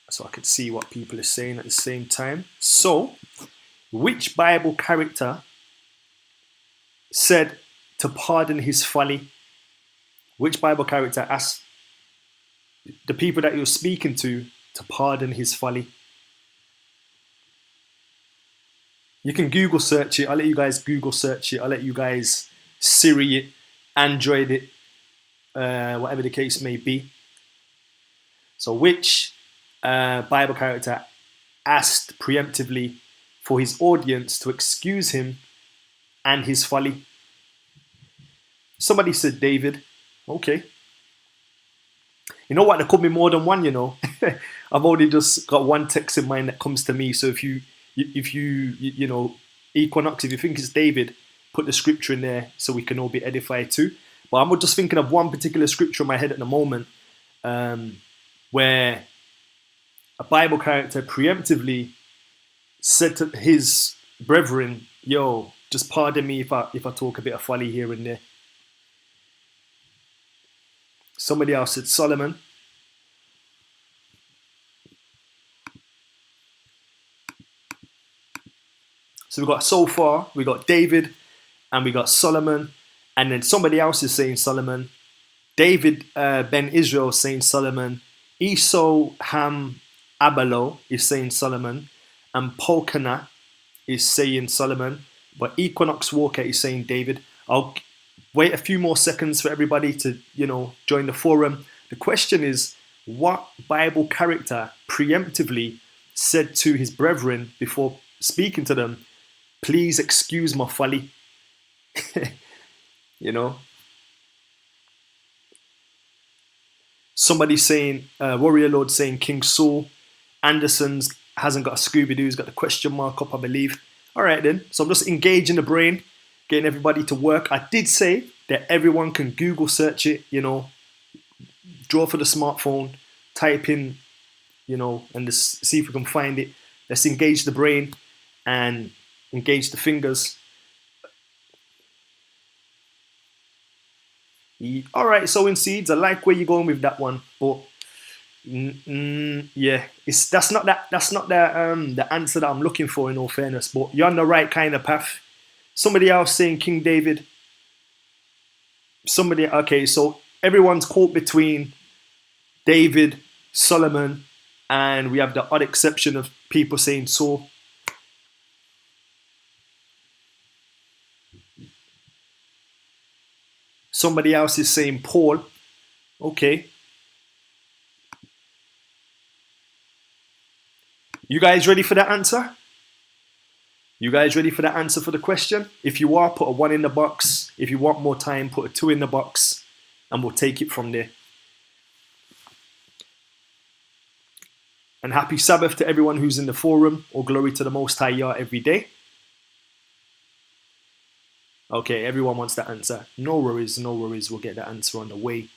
so I could see what people are saying at the same time. So, which Bible character said to pardon his folly? Which Bible character asked the people that he was speaking to pardon his folly? You can Google search it. I'll let you guys Google search it. I'll let you guys Siri it, Android it, whatever the case may be. So, which Bible character asked preemptively for his audience to excuse him and his folly? Somebody said David. Okay. You know what? There could be more than one. I've only just got one text in mind that comes to me. So if you Equinox, if you think it's David, put the scripture in there so we can all be edified too. But I'm just thinking of one particular scripture in my head at the moment, where a Bible character preemptively said to his brethren, "Yo, just pardon me if I talk a bit of folly here and there." Somebody else said Solomon. So we got David and we got Solomon, and then somebody else is saying Solomon. David Ben Israel is saying Solomon. Esau Ham Abalo is saying Solomon, and Polkana is saying Solomon, but Equinox Walker is saying David. I'll wait a few more seconds for everybody to join the forum. The question is, what Bible character preemptively said to his brethren before speaking to them, "Please excuse my folly"? Somebody saying, Warrior Lord saying King Saul. Anderson's hasn't got a Scooby-Doo, he's got the question mark up, I believe. All right then, so I'm just engaging the brain, getting everybody to work. I did say that everyone can Google search it, draw for the smartphone, type in, and just see if we can find it. Let's engage the brain and engage the fingers. All right, sowing seeds. I like where you're going with that one, but yeah, that's not the answer that I'm looking for. In all fairness, but you're on the right kind of path. Somebody else saying King David. Okay, so everyone's caught between David, Solomon, and we have the odd exception of people saying Saul. Somebody else is saying Paul. Okay. You guys ready for the answer? You guys ready for the answer for the question? If you are, put a 1 in the box. If you want more time, put a 2 in the box, and we'll take it from there. And happy Sabbath to everyone who's in the forum. All glory to the Most High Yah every day. Okay, everyone wants the answer. No worries, no worries. We'll get the answer on the way.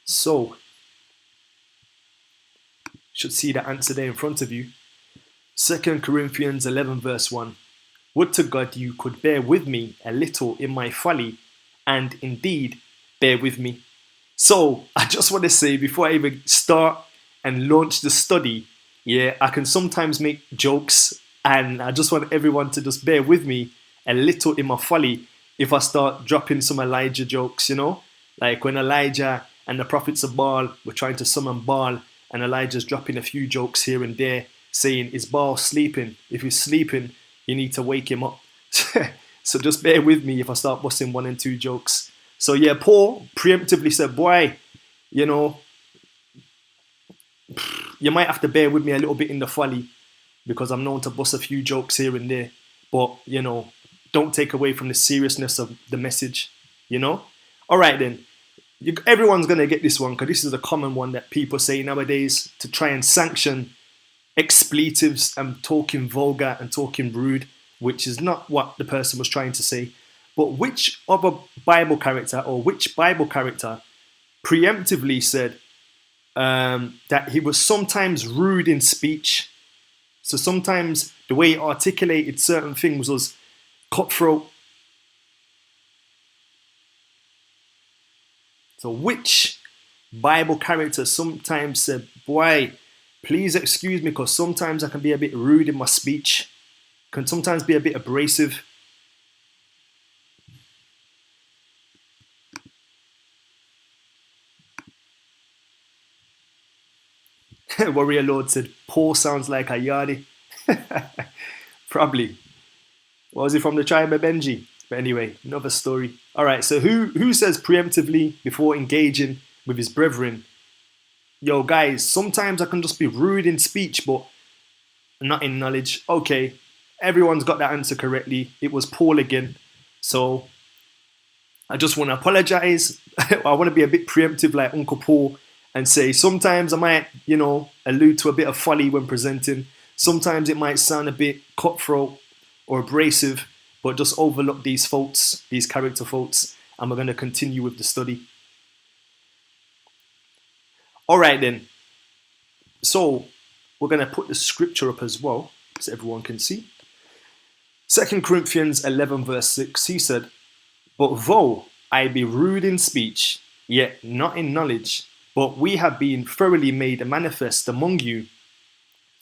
So, should see the answer there in front of you. 2 Corinthians 11 verse 1. Would to God you could bear with me a little in my folly, and indeed bear with me. So, I just want to say before I even start and launch the study, yeah, I can sometimes make jokes, and I just want everyone to just bear with me a little in my folly if I start dropping some Elijah jokes, like when Elijah and the prophets of Baal were trying to summon Baal, and Elijah's dropping a few jokes here and there, saying, is Baal sleeping? If he's sleeping, you need to wake him up. So just bear with me if I start busting 1 and 2 jokes. So yeah, Paul preemptively said, boy, you might have to bear with me a little bit in the folly, because I'm known to bust a few jokes here and there. But, don't take away from the seriousness of the message, All right then. Everyone's going to get this one, because this is a common one that people say nowadays to try and sanction expletives and talking vulgar and talking rude, which is not what the person was trying to say. But which other Bible character preemptively said that he was sometimes rude in speech? So sometimes the way he articulated certain things was cutthroat. So which Bible character sometimes said, boy, Please excuse me because sometimes I can be a bit rude in my speech, can sometimes be a bit abrasive. Warrior Lord said, Paul sounds like a yardie. Probably. What was he from the tribe of Benji? But anyway, another story. All right, so who says preemptively before engaging with his brethren? Yo, guys, sometimes I can just be rude in speech, but not in knowledge. Okay, everyone's got that answer correctly. It was Paul again. So I just want to apologize. I want to be a bit preemptive like Uncle Paul and say sometimes I might, allude to a bit of folly when presenting. Sometimes it might sound a bit cutthroat or abrasive, but just overlook these faults, these character faults, and we're going to continue with the study. All right then. So we're going to put the scripture up as well so everyone can see. 2 Corinthians 11 verse 6, he said, But though I be rude in speech, yet not in knowledge, but we have been thoroughly made manifest among you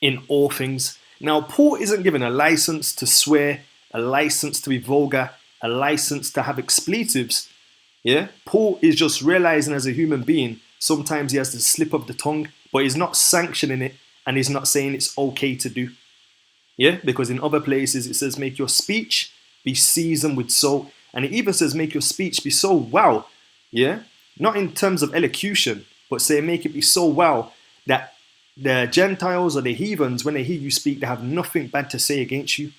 in all things. Now, Paul isn't given a license to swear, a license to be vulgar, a license to have expletives. Yeah, Paul is just realizing as a human being, sometimes he has to slip of the tongue, but he's not sanctioning it and he's not saying it's okay to do. Yeah, because in other places it says, make your speech be seasoned with salt. And it even says, make your speech be so wow. Yeah, not in terms of elocution, but say, make it be so wow that the Gentiles or the heathens, when they hear you speak, they have nothing bad to say against you.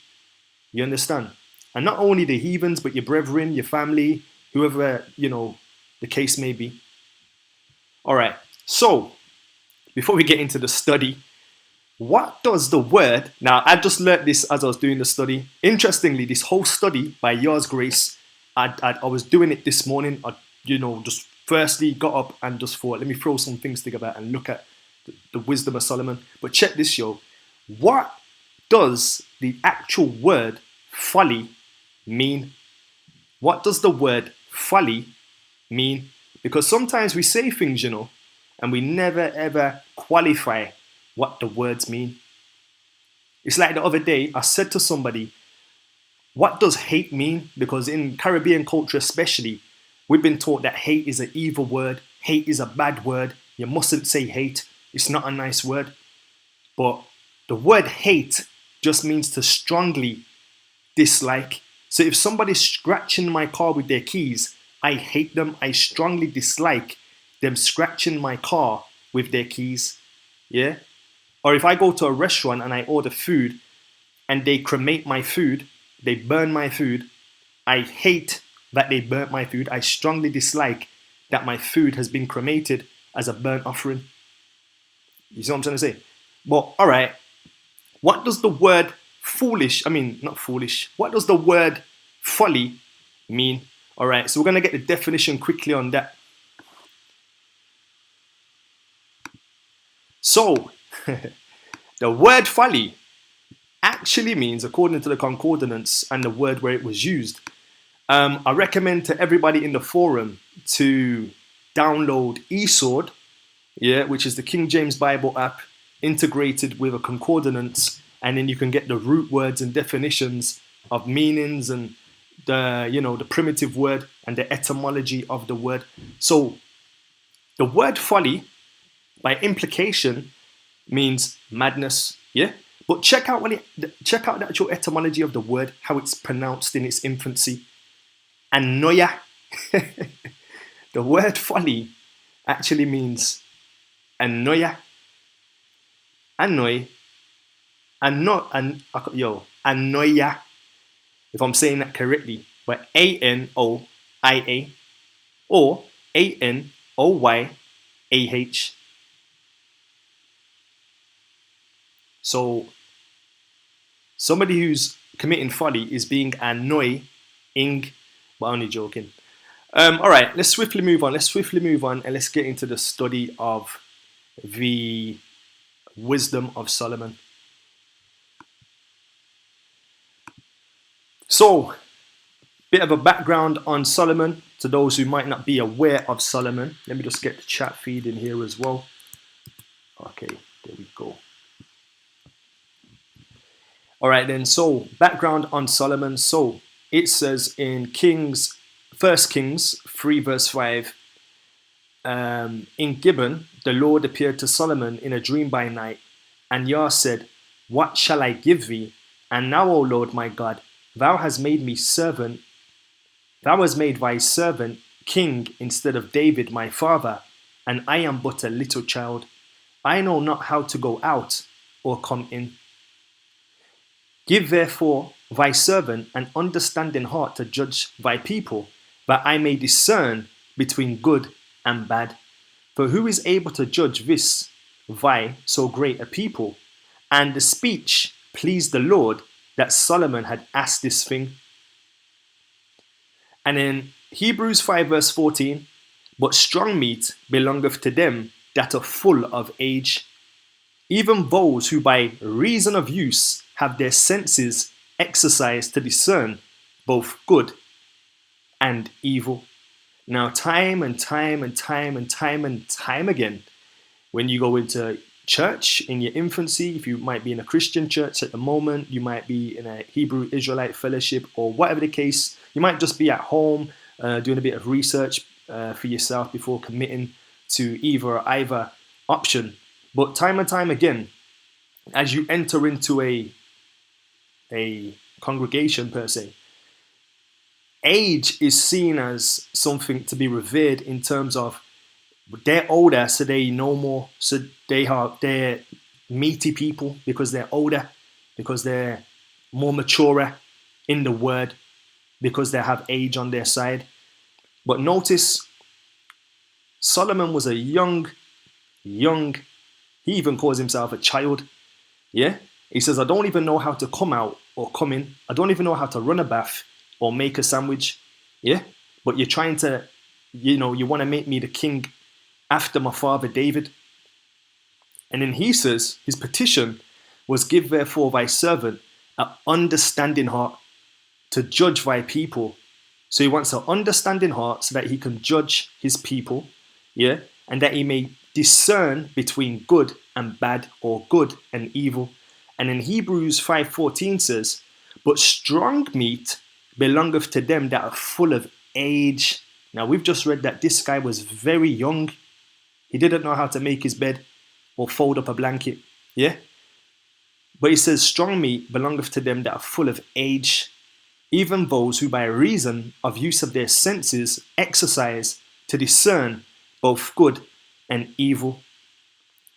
You understand? And not only the heathens, but your brethren, your family, whoever, the case may be. All right. So before we get into the study, what does the word, now I just learned this as I was doing the study. Interestingly, this whole study by Yah's grace, I was doing it this morning. I, just firstly got up and just thought, let me throw some things together and look at the wisdom of Solomon. But check this, yo. What does the actual word folly mean? What does the word folly mean? Because sometimes we say things, and we never ever qualify what the words mean. It's like the other day, I said to somebody, what does hate mean? Because in Caribbean culture especially, we've been taught that hate is an evil word. Hate is a bad word. You mustn't say hate. It's not a nice word. But the word hate just means to strongly dislike. So if somebody's scratching my car with their keys, I hate them. I strongly dislike them scratching my car with their keys. Yeah? Or if I go to a restaurant and I order food and they cremate my food, they burn my food, I hate that they burnt my food. I strongly dislike that my food has been cremated as a burnt offering. You see what I'm trying to say? But all right, what does the word what does the word folly mean? All right, so we're going to get the definition quickly on that. So, the word folly actually means, according to the concordance and the word where it was used, I recommend to everybody in the forum to download eSword, which is the King James Bible app integrated with a concordance, and then you can get the root words and definitions of meanings and the primitive word and the etymology of the word. So the word folly, by implication, means madness. Yeah, but check out the actual etymology of the word, how it's pronounced in its infancy. Anoia. The word folly actually means anoia. Anoia. If I'm saying that correctly, but A-N-O-I-A or A-N-O-Y-A-H. So somebody who's committing folly is being annoying, but only joking. All right, let's swiftly move on and let's get into the study of the wisdom of Solomon. So, bit of a background on Solomon to those who might not be aware of Solomon. Let me just get the chat feed in here as well. Okay, There we go. All right then, so background on Solomon. So it says in First Kings 3 verse 5, in Gibeon, the Lord appeared to Solomon in a dream by night, and Yah said, "What shall I give thee? And now, O Lord my God, thou hast made thy servant king instead of David my father, and I am but a little child. I know not how to go out or come in. Give therefore thy servant an understanding heart to judge thy people, that I may discern between good and bad. For who is able to judge this, thy so great a people?" And the speech pleased the Lord that Solomon had asked this thing. And in Hebrews 5 verse 14, "But strong meat belongeth to them that are full of age, even those who by reason of use have their senses exercised to discern both good and evil." Now, time and time again, when you go into church in your infancy, if you might be in a Christian church at the moment, you might be in a Hebrew Israelite fellowship, or whatever the case, you might just be at home doing a bit of research for yourself before committing to either option. But time and time again, as you enter into a congregation per se, age is seen as something to be revered in terms of they're older, so they know more, so they're meaty people because they're older, because they're more mature in the word, because they have age on their side. But notice, Solomon was a young, he even calls himself a child. Yeah, he says, "I don't even know how to come out or come in. I don't even know how to run a bath or make a sandwich." Yeah, but you're trying to, you want to make me the king after my father David. And then he says, his petition was, "Give therefore thy servant an understanding heart to judge thy people." So he wants an understanding heart so that he can judge his people, yeah, and that he may discern between good and bad, or good and evil. And in Hebrews 5:14 says, "But strong meat belongeth to them that are full of age." Now we've just read that this guy was very young. He didn't know how to make his bed or fold up a blanket, yeah? But he says, "Strong meat belongeth to them that are full of age, even those who by reason of use of their senses exercise to discern both good and evil."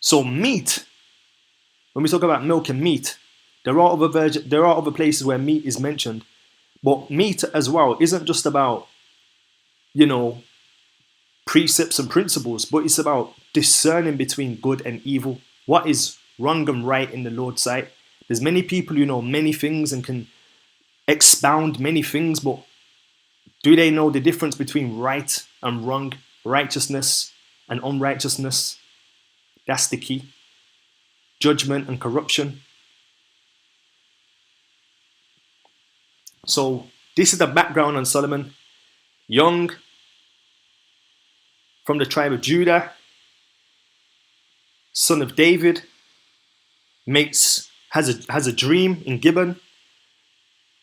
So meat, when we talk about milk and meat, there are other places where meat is mentioned, but meat as well isn't just about, precepts and principles, but it's about discerning between good and evil, what is wrong and right in the Lord's sight. There's many people who know many things and can expound many things, but do they know the difference between right and wrong, righteousness and unrighteousness? That's the key. Judgment and corruption. So this is the background on Solomon. Young, from the tribe of Judah, son of David, has a dream in Gibeon.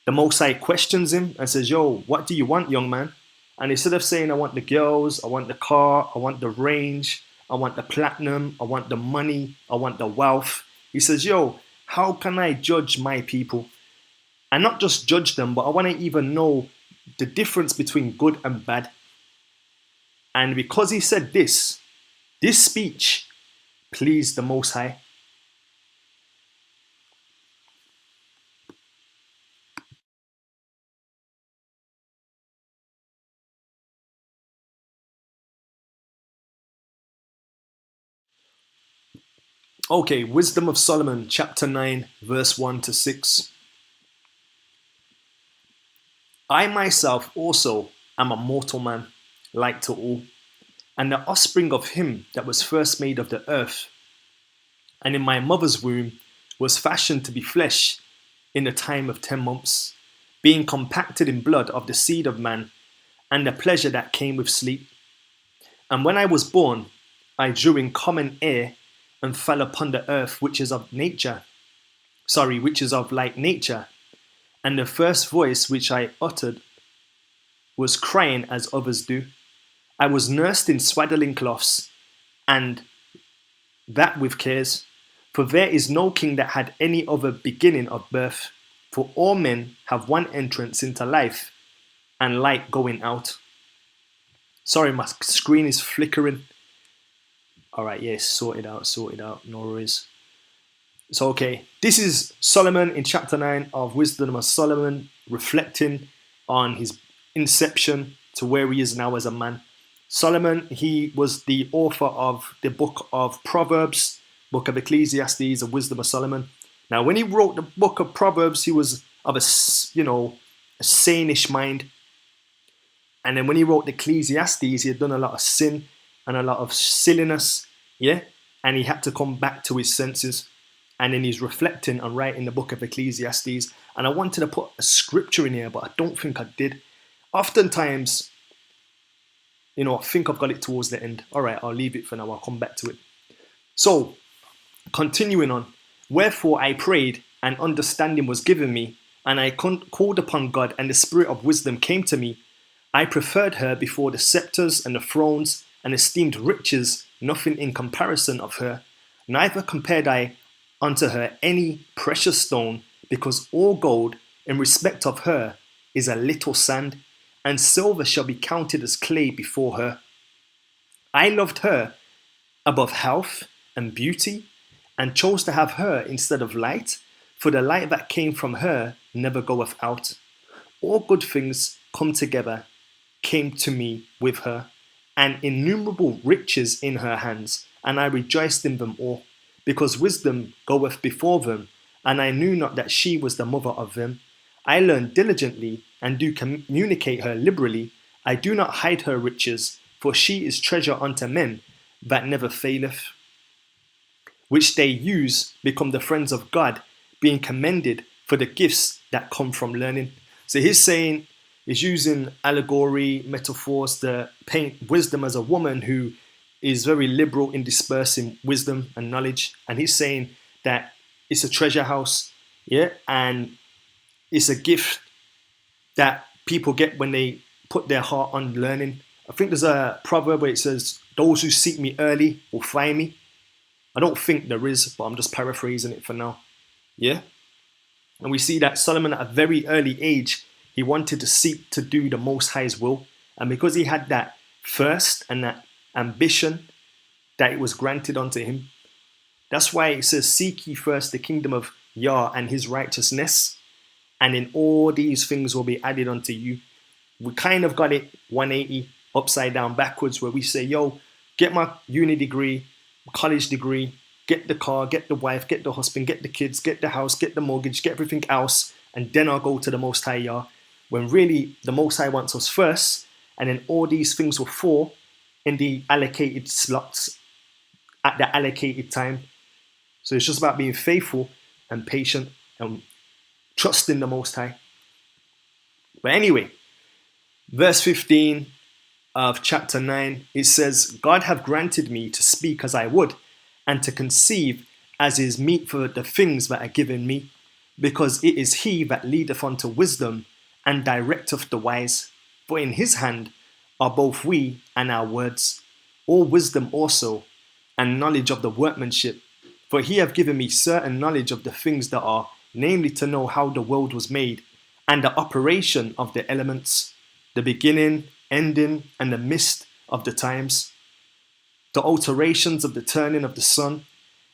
The Most High questions him and says, "Yo, what do you want, young man?" And instead of saying, "I want the girls, I want the car, I want the range, I want the platinum, I want the money, I want the wealth," he says, "Yo, how can I judge my people? And not just judge them, but I want to even know the difference between good and bad." And because he said this speech pleased the Most High. Okay, Wisdom of Solomon, chapter 9, verse 1 to 6. "I myself also am a mortal man, like to all, and the offspring of him that was first made of the earth, and in my mother's womb was fashioned to be flesh in the time of 10 months, being compacted in blood of the seed of man, and the pleasure that came with sleep. And when I was born, I drew in common air and fell upon the earth which is of nature, which is of like nature. And the first voice which I uttered was crying as others do. I was nursed in swaddling cloths, and that with cares. For there is no king that had any other beginning of birth. For all men have one entrance into life, and light going out. Sorry, my screen is flickering. Alright, yes, sorted out, no worries. So, okay, this is Solomon in chapter 9 of Wisdom of Solomon, reflecting on his inception to where he is now as a man. Solomon, he was the author of the book of Proverbs, book of Ecclesiastes, and Wisdom of Solomon. Now, when he wrote the book of Proverbs, he was of a sane-ish mind. And then when he wrote Ecclesiastes, he had done a lot of sin and a lot of silliness, yeah? And he had to come back to his senses. And then he's reflecting and writing the book of Ecclesiastes. And I wanted to put a scripture in here, but I don't think I did. Oftentimes, I think I've got it towards the end. All right, I'll leave it for now. I'll come back to it. So, continuing on. Wherefore I prayed, and understanding was given me, and I called upon God, and the spirit of wisdom came to me. I preferred her before the scepters and the thrones, and esteemed riches nothing in comparison of her. Neither compared I unto her any precious stone, because all gold in respect of her is a little sand, and silver shall be counted as clay before her. I loved her above health and beauty, and chose to have her instead of light, for the light that came from her never goeth out. All good things come together came to me with her, and innumerable riches in her hands, and I rejoiced in them all, because wisdom goeth before them, and I knew not that she was the mother of them. I learned diligently, and do communicate her liberally. I do not hide her riches, for she is treasure unto men that never faileth, which they use become the friends of God, being commended for the gifts that come from learning. So he's saying, is using allegory, metaphors to paint wisdom as a woman who is very liberal in dispersing wisdom and knowledge. And he's saying that it's a treasure house, yeah, and it's a gift that people get when they put their heart on learning. I think there's a proverb where it says, those who seek me early will find me. I don't think there is, but I'm just paraphrasing it for now, yeah. And we see that Solomon at a very early age, he wanted to seek to do the Most High's will. And because he had that thirst and that ambition, that it was granted unto him. That's why it says, seek ye first the kingdom of Yah and his righteousness, and in all these things will be added unto you. We kind of got it 180, upside down, backwards, where we say, yo, get my uni degree, college degree, get the car, get the wife, get the husband, get the kids, get the house, get the mortgage, get everything else, and then I'll go to the Most High Yah. When really the Most High wants us first, and then all these things will fall in the allocated slots at the allocated time. So it's just about being faithful and patient and trusting the Most High. But anyway, verse 15 of chapter 9, it says, God have granted me to speak as I would, and to conceive as is meet for the things that are given me, because it is he that leadeth unto wisdom, and directeth the wise. For in his hand are both we and our words, all wisdom also, and knowledge of the workmanship. For he hath given me certain knowledge of the things that are, namely to know how the world was made, and the operation of the elements, the beginning, ending, and the midst of the times, the alterations of the turning of the sun,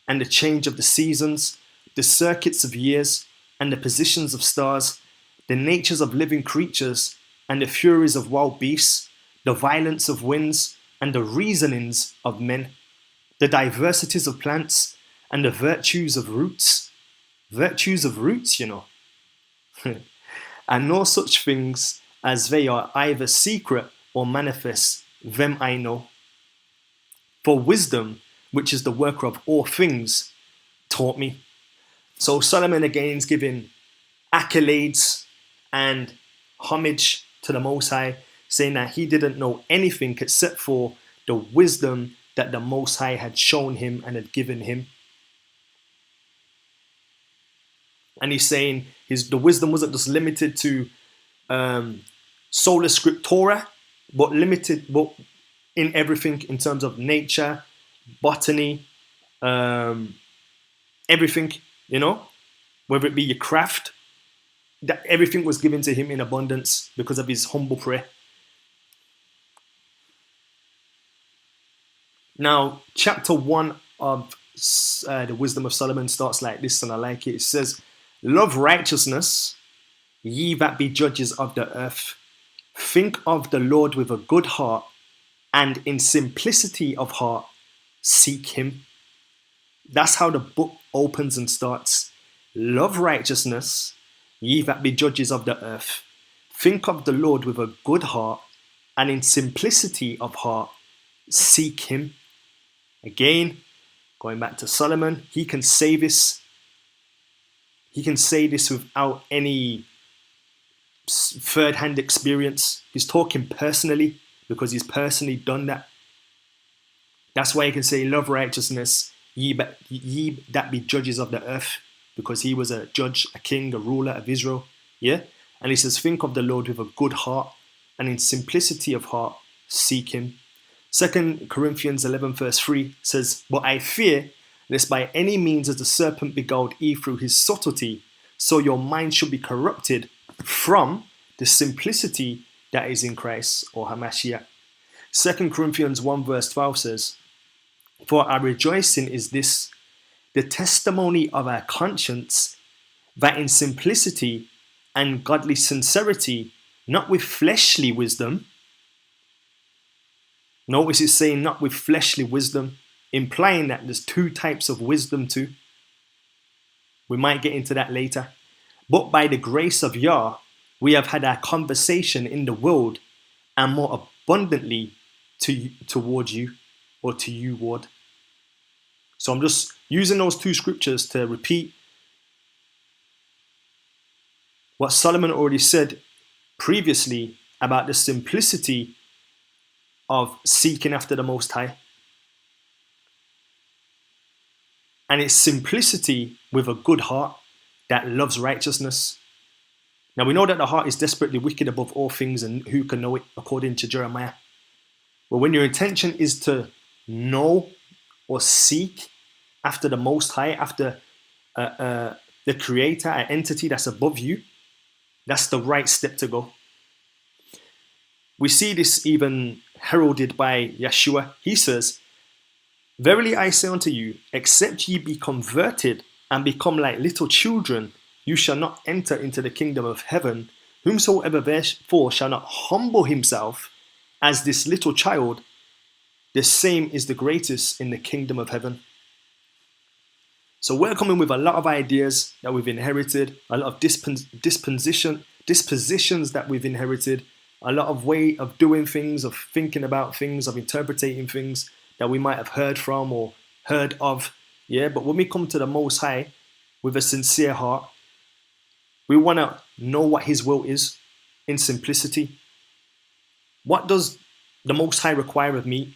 and the change of the seasons, the circuits of years, and the positions of stars, the natures of living creatures, and the furies of wild beasts, the violence of winds, and the reasonings of men, the diversities of plants, and the virtues of roots. Virtues of roots, and no such things as they are either secret or manifest, them I know. For wisdom, which is the worker of all things, taught me. So Solomon again is giving accolades and homage to the Most High, saying that he didn't know anything except for the wisdom that the Most High had shown him and had given him. And he's saying the wisdom wasn't just limited to sola scriptura, but in everything in terms of nature, botany, everything, whether it be your craft, that everything was given to him in abundance because of his humble prayer. Now, chapter 1 of the Wisdom of Solomon starts like this, and I like it. It says, "Love righteousness, ye that be judges of the earth. Think of the Lord with a good heart, and in simplicity of heart, seek him." That's how the book opens and starts. Love righteousness, ye that be judges of the earth. Think of the Lord with a good heart, and in simplicity of heart, seek him. Again, going back to Solomon, he can say this. He can say this without any third-hand experience. He's talking personally because he's personally done that. That's why he can say, "Love righteousness, ye that be judges of the earth," because he was a judge, a king, a ruler of Israel. Yeah? And he says, "Think of the Lord with a good heart, and in simplicity of heart, seek him." 2 Corinthians 11 verse 3 says, "But I fear lest by any means as the serpent beguiled Eve through his subtlety, so your mind should be corrupted from the simplicity that is in Christ," or Hamashiach. 2 Corinthians 1 verse 12 says, "For our rejoicing is this, the testimony of our conscience, that in simplicity and godly sincerity, not with fleshly wisdom," notice it's saying not with fleshly wisdom, implying that there's two types of wisdom too. We might get into that later. "But by the grace of Yah, we have had our conversation in the world, and more abundantly toward you," or to you, Ward. So I'm just using those two scriptures to repeat what Solomon already said previously about the simplicity of seeking after the Most High. And it's simplicity with a good heart that loves righteousness. Now we know that the heart is desperately wicked above all things, and who can know it, according to Jeremiah. But when your intention is to know or seek after the Most High, after the Creator, an entity that's above you, that's the right step to go. We see this even heralded by Yeshua. He says, "Verily I say unto you, except ye be converted and become like little children, you shall not enter into the kingdom of heaven. Whomsoever therefore shall not humble himself as this little child, the same is the greatest in the kingdom of heaven." So we're coming with a lot of ideas that we've inherited, a lot of dispositions that we've inherited, a lot of way of doing things, of thinking about things, of interpreting things that we might have heard from or heard of. Yeah, but when we come to the Most High with a sincere heart, we want to know what his will is in simplicity. What does the Most High require of me?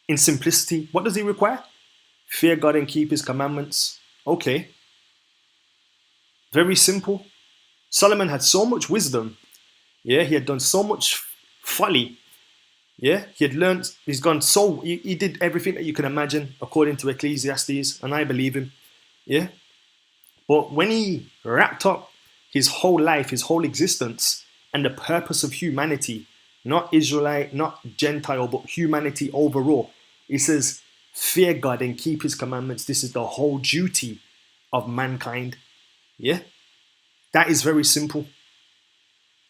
In simplicity, what does he require? Fear God and keep his commandments. Okay. Very simple. Solomon had so much wisdom. Yeah, he had done so much folly. Yeah, he did everything that you can imagine according to Ecclesiastes, and I believe him. Yeah. But when he wrapped up his whole life, his whole existence, and the purpose of humanity, not Israelite, not Gentile, but humanity overall, he says, fear God and keep his commandments. This is the whole duty of mankind. Yeah? That is very simple.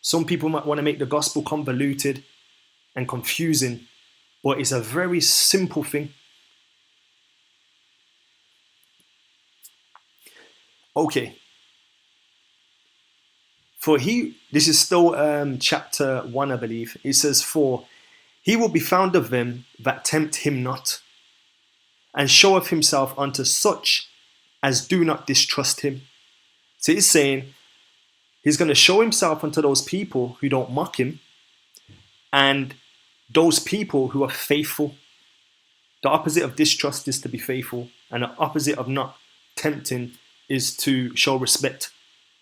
Some people might want to make the gospel convoluted and confusing, but it's a very simple thing. Okay. This is still chapter 1, I believe. It says, "For he will be found of them that tempt him not, and showeth himself unto such as do not distrust him." So he's saying he's going to show himself unto those people who don't mock him, and those people who are faithful. The opposite of distrust is to be faithful, and the opposite of not tempting is to show respect.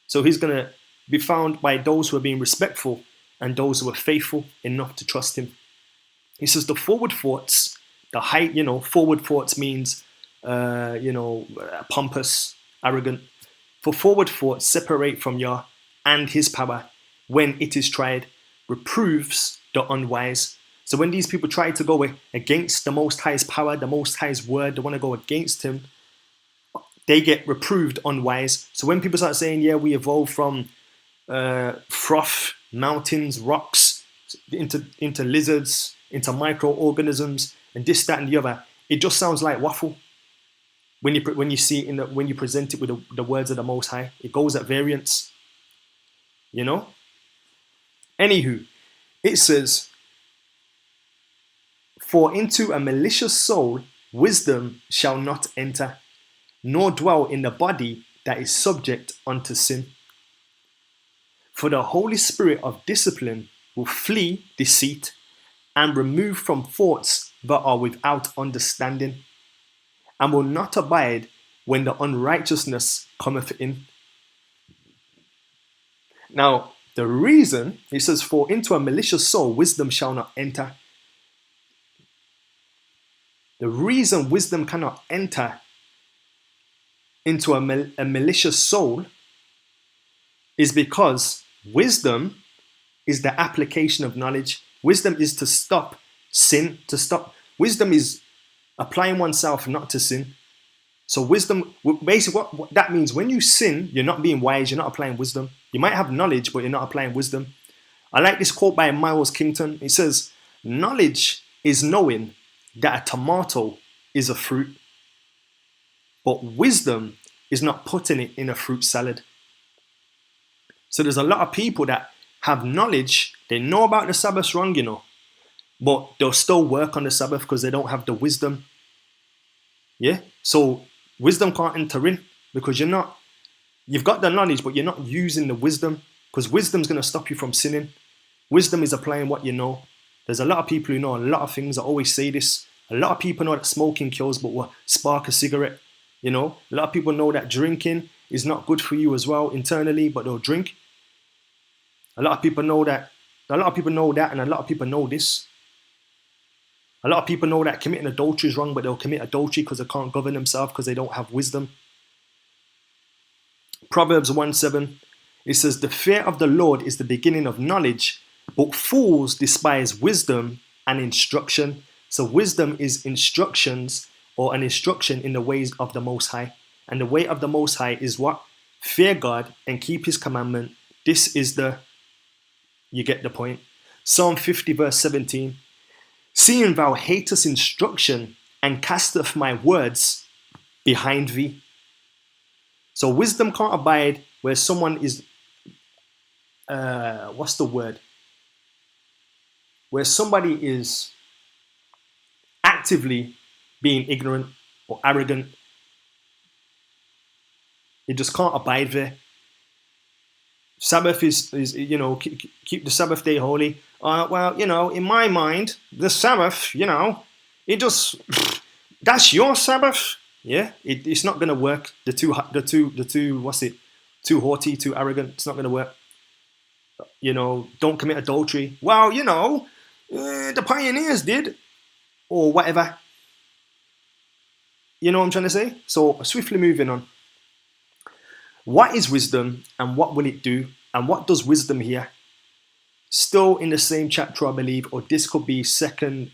So he's going to be found by those who are being respectful and those who are faithful enough to trust him. He says the forward thoughts, the height, forward thoughts means, pompous, arrogant. For forward thoughts separate from Yah and his power when it is tried, reproves the unwise. So when these people try to go against the Most High's power, the Most High's word, they want to go against him, they get reproved unwise. So when people start saying, yeah, we evolved from froth, mountains, rocks, into lizards, into microorganisms, and this, that, and the other, it just sounds like waffle. When you see it when you present it with the words of the Most High, it goes at variance. Anywho, it says, for into a malicious soul wisdom shall not enter, nor dwell in the body that is subject unto sin. For the Holy Spirit of discipline will flee deceit and remove from thoughts that are without understanding, and will not abide when the unrighteousness cometh in. Now, the reason, it says, for into a malicious soul wisdom shall not enter. The reason wisdom cannot enter into a malicious soul is because wisdom is the application of knowledge. Wisdom is to stop sin, Wisdom is applying oneself not to sin. So wisdom, basically what that means, when you sin, you're not being wise, you're not applying wisdom. You might have knowledge, but you're not applying wisdom. I like this quote by Miles Kington. It says, knowledge is knowing that a tomato is a fruit, but wisdom is not putting it in a fruit salad. So there's a lot of people that have knowledge, they know about the Sabbath wrong, but they'll still work on the Sabbath because they don't have the wisdom. Yeah? So wisdom can't enter in because you've got the knowledge, but you're not using the wisdom, because wisdom's going to stop you from sinning. Wisdom is applying what you know. There's a lot of people who know a lot of things. I always say this. A lot of people know that smoking kills, but will spark a cigarette. A lot of people know that drinking is not good for you as well internally, but they'll drink. A lot of people know that, and a lot of people know this. A lot of people know that committing adultery is wrong, but they'll commit adultery because they can't govern themselves because they don't have wisdom. Proverbs 1:7, it says, the fear of the Lord is the beginning of knowledge, but fools despise wisdom and instruction. So wisdom is instructions, or an instruction in the ways of the Most High. And the way of the Most High is what? Fear God and keep his commandment. This is you get the point. Psalm 50 verse 17. Seeing thou hatest instruction and casteth my words behind thee. So wisdom can't abide where someone is, where somebody is actively being ignorant or arrogant. It just can't abide there. Sabbath is keep the Sabbath day holy. In my mind, the Sabbath, that's your Sabbath. Yeah, it's not gonna work. The two, what's it? Too haughty, too arrogant. It's not gonna work. Don't commit adultery. Well, the pioneers did, or whatever. You know what I'm trying to say? So swiftly moving on. What is wisdom and what will it do? And what does wisdom here? Still in the same chapter, I believe, or this could be second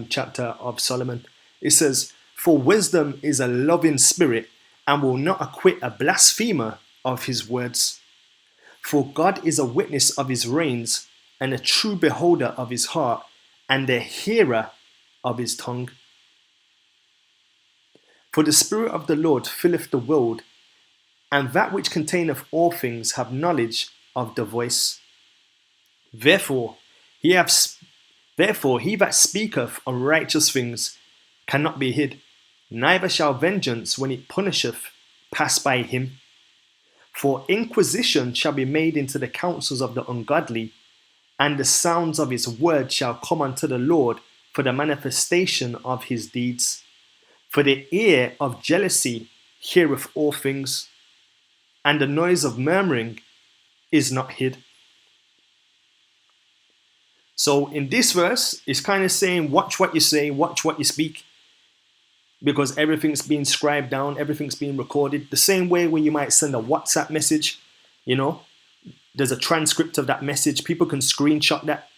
chapter of Solomon. It says, for wisdom is a loving spirit and will not acquit a blasphemer of his words. For God is a witness of his reins and a true beholder of his heart and a hearer of his tongue. For the Spirit of the Lord filleth the world, and that which containeth all things have knowledge of the voice. Therefore he that speaketh unrighteous things cannot be hid, neither shall vengeance when it punisheth pass by him. For inquisition shall be made into the counsels of the ungodly, and the sounds of his word shall come unto the Lord for the manifestation of his deeds. For the ear of jealousy heareth all things, and the noise of murmuring is not hid. So in this verse, it's kind of saying, watch what you say, watch what you speak, because everything's being scribed down, everything's being recorded. The same way when you might send a WhatsApp message, there's a transcript of that message. People can screenshot that.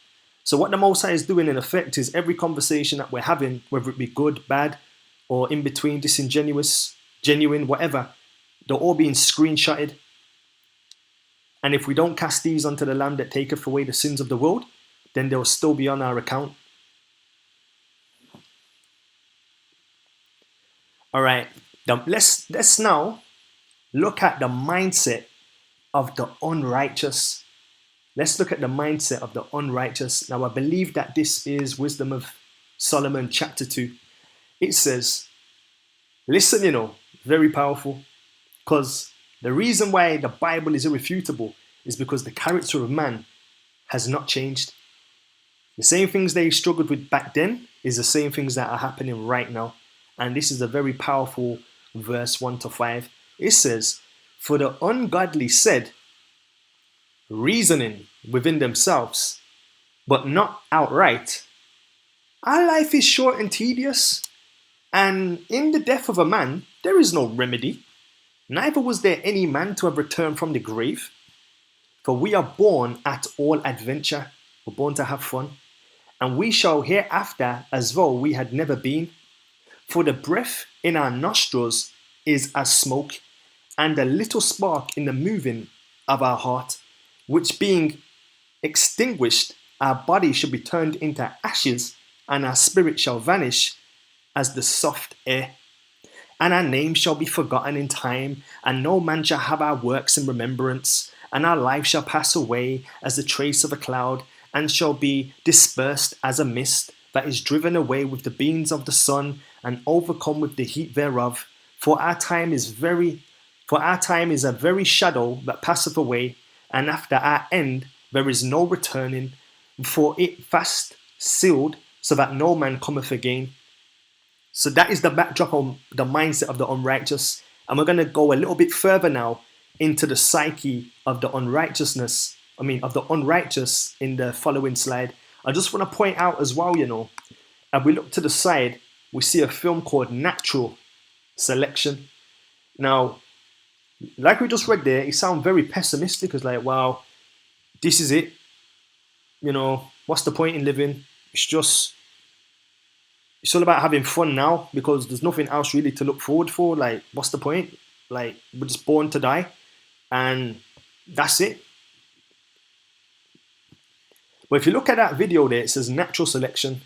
So what the Most High is doing in effect is every conversation that we're having, whether it be good, bad, or in between, disingenuous, genuine, whatever, they're all being screenshotted. And if we don't cast these unto the Lamb that taketh away the sins of the world, then they'll still be on our account. All right, let's now look at the mindset of the unrighteous. Let's look at the mindset of the unrighteous. Now, I believe that this is Wisdom of Solomon chapter 2. It says, listen, very powerful, because the reason why the Bible is irrefutable is because the character of man has not changed. The same things they struggled with back then is the same things that are happening right now. And this is a very powerful verse 1-5. It says, for the ungodly said, reasoning within themselves, but not outright, our life is short and tedious, and in the death of a man there is no remedy, neither was there any man to have returned from the grave. For we are born at all adventure, we're born to have fun, and we shall hereafter as though we had never been. For the breath in our nostrils is as smoke, and a little spark in the moving of our heart, which being extinguished, our body shall be turned into ashes, and our spirit shall vanish as the soft air. And our name shall be forgotten in time, and no man shall have our works in remembrance, and our life shall pass away as the trace of a cloud, and shall be dispersed as a mist that is driven away with the beams of the sun, and overcome with the heat thereof. For our time is a very shadow that passeth away, and after our end there is no returning, for it fast sealed, so that no man cometh again. So that is the backdrop of the mindset of the unrighteous. And we're going to go a little bit further now into the psyche of the unrighteous in the following slide. I just want to point out as well, if we look to the side, we see a film called Natural Selection. Now, like we just read there, it sounds very pessimistic. It's like, wow, this is it. What's the point in living? It's all about having fun now, because there's nothing else really to look forward for. Like, what's the point? Like, we're just born to die, and that's it. But if you look at that video there, it says natural selection.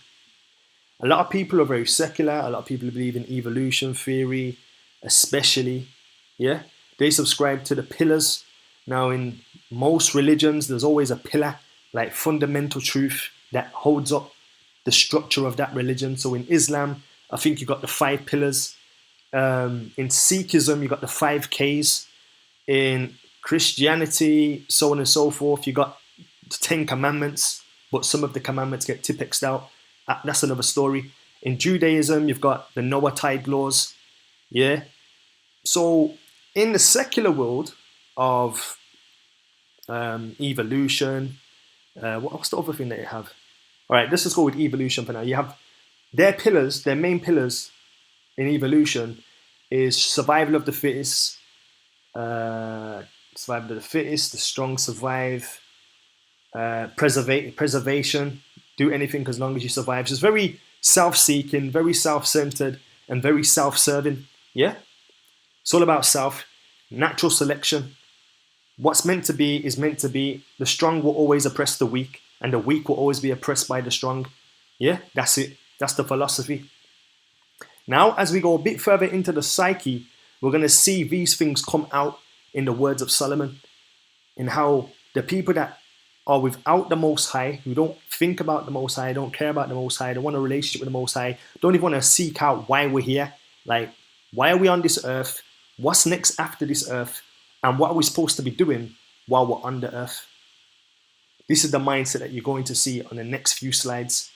A lot of people are very secular. A lot of people believe in evolution theory, especially. Yeah, they subscribe to the pillars. Now, in most religions, there's always a pillar, like fundamental truth that holds up the structure of that religion. So in Islam, I think you got the 5 pillars. In Sikhism, you got the 5 Ks. In Christianity, so on and so forth, you got the 10 commandments, but some of the commandments get Tipp-Exed out. That's another story. In Judaism, you've got the Noahide laws. Yeah. So in the secular world of evolution, what's the other thing that you have? All right, let's just go with evolution for now. You have their pillars, their main pillars in evolution is survival of the fittest, the strong survive, preservation, do anything as long as you survive. So it's very self-seeking, very self-centered, and very self-serving. Yeah? It's all about self. Natural selection. What's meant to be is meant to be. The strong will always oppress the weak, and the weak will always be oppressed by the strong. Yeah, that's it. That's the philosophy. Now, as we go a bit further into the psyche, we're going to see these things come out in the words of Solomon, in how the people that are without the Most High, who don't think about the Most High, don't care about the Most High, don't want a relationship with the Most High, don't even want to seek out why we're here. Like, why are we on this earth? What's next after this earth? And what are we supposed to be doing while we're on the earth? This is the mindset that you're going to see on the next few slides.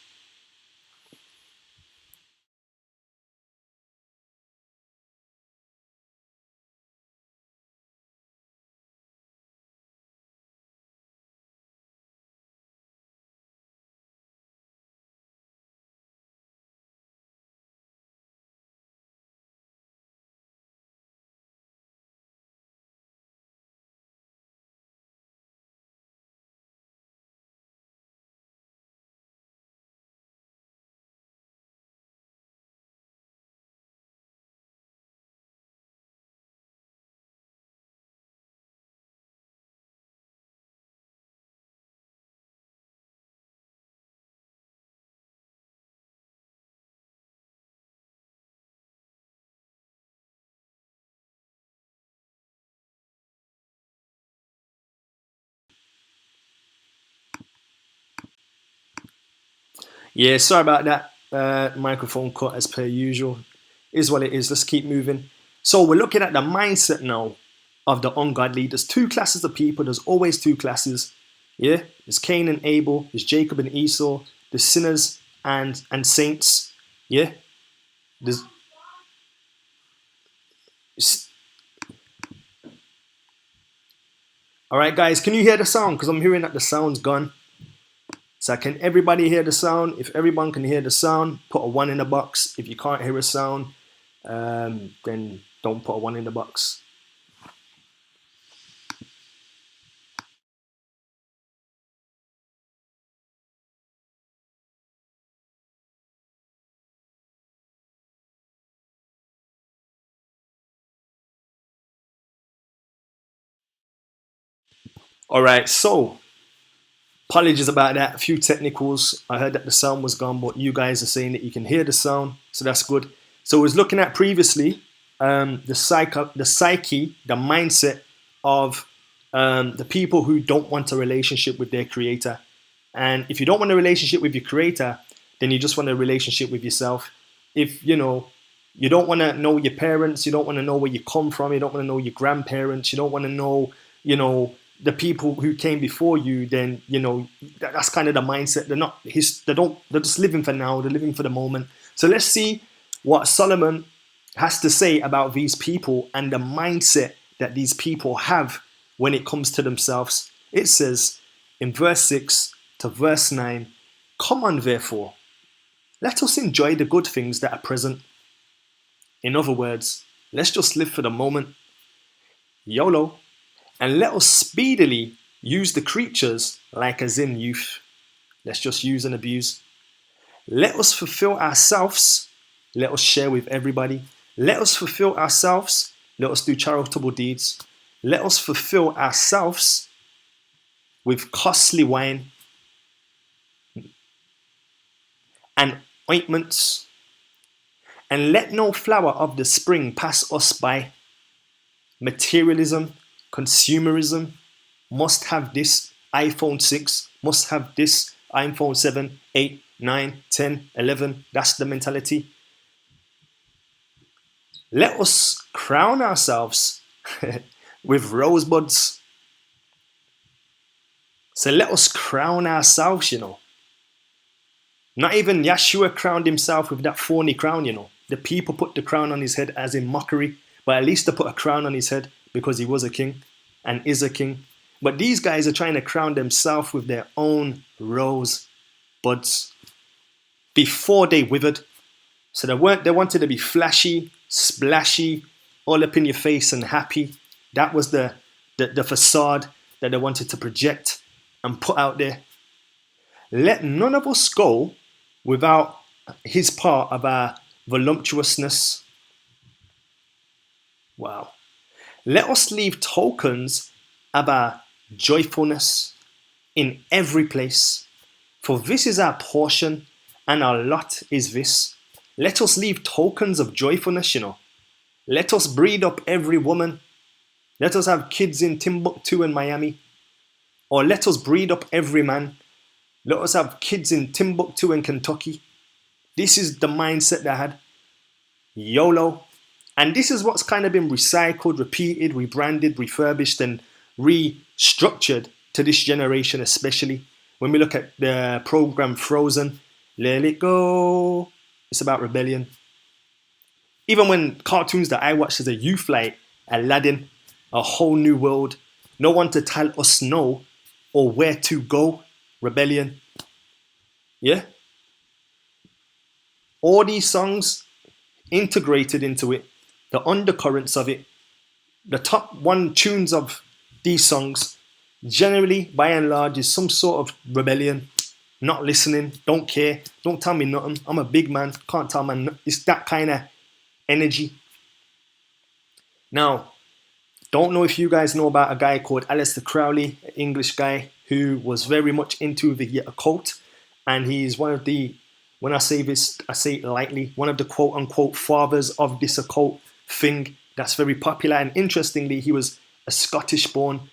Yeah, sorry about that. Microphone cut as per usual. Is what it is. Let's keep moving. So we're looking at the mindset now of the ungodly. There's two classes of people. There's always two classes. Yeah, there's Cain and Abel. There's Jacob and Esau. There's sinners and saints. Yeah, there's. All right, guys, can you hear the sound? Because I'm hearing that the sound's gone. So can everybody hear the sound? If everyone can hear the sound, put a 1 in the box. If you can't hear a sound, then don't put a 1 in the box. All right, so apologies about that. A few technicals. I heard that the sound was gone, but you guys are saying that you can hear the sound, so that's good. So I was looking at previously the psyche, the mindset of the people who don't want a relationship with their creator. And if you don't want a relationship with your creator, then you just want a relationship with yourself. If you don't want to know your parents, you don't want to know where you come from, you don't want to know your grandparents, you don't want to know, the people who came before you, then that's kind of the mindset. They're just living for now, they're living for the moment. So let's see what Solomon has to say about these people and the mindset that these people have when it comes to themselves. It says in verse 6 to verse 9, "Come on, therefore, let us enjoy the good things that are present." In other words, let's just live for the moment. YOLO. "And let us speedily use the creatures like as in youth." Let's just use and abuse. "Let us fulfill ourselves." Let us share with everybody. "Let us fulfill ourselves." Let us do charitable deeds. "Let us fulfill ourselves with costly wine and ointments. And let no flower of the spring pass us by." Materialism, consumerism, must have this iPhone 6, must have this iPhone 7, 8, 9, 10, 11. That's the mentality. "Let us crown ourselves with rosebuds." So let us crown ourselves, Not even Yeshua crowned himself with that thorny crown, The people put the crown on his head as in mockery, but at least they put a crown on his head because he was a king and is a king. But these guys are trying to crown themselves with their own rose buds before they withered. So they wanted to be flashy, splashy, all up in your face and happy. That was the facade that they wanted to project and put out there. "Let none of us go without his part of our voluptuousness." Wow. "Let us leave tokens of our joyfulness in every place, for this is our portion and our lot is this." Let us leave tokens of joyfulness, Let us breed up every woman. Let us have kids in Timbuktu and Miami. Or let us breed up every man. Let us have kids in Timbuktu and Kentucky. This is the mindset they had. YOLO. And this is what's kind of been recycled, repeated, rebranded, refurbished, and restructured to this generation, especially. When we look at the program Frozen, let it go. It's about rebellion. Even when cartoons that I watched as a youth, like Aladdin, A Whole New World, no one to tell us no or where to go, rebellion. Yeah? All these songs integrated into it, the undercurrents of it, the top one tunes of these songs, generally, by and large, is some sort of rebellion, not listening, don't care, don't tell me nothing, I'm a big man, can't tell me nothing. It's that kind of energy. Now, don't know if you guys know about a guy called Aleister Crowley, an English guy who was very much into the occult, and he's one of the, when I say this, I say it lightly, one of the quote unquote fathers of this occult thing that's very popular. And interestingly, he was a Scottish born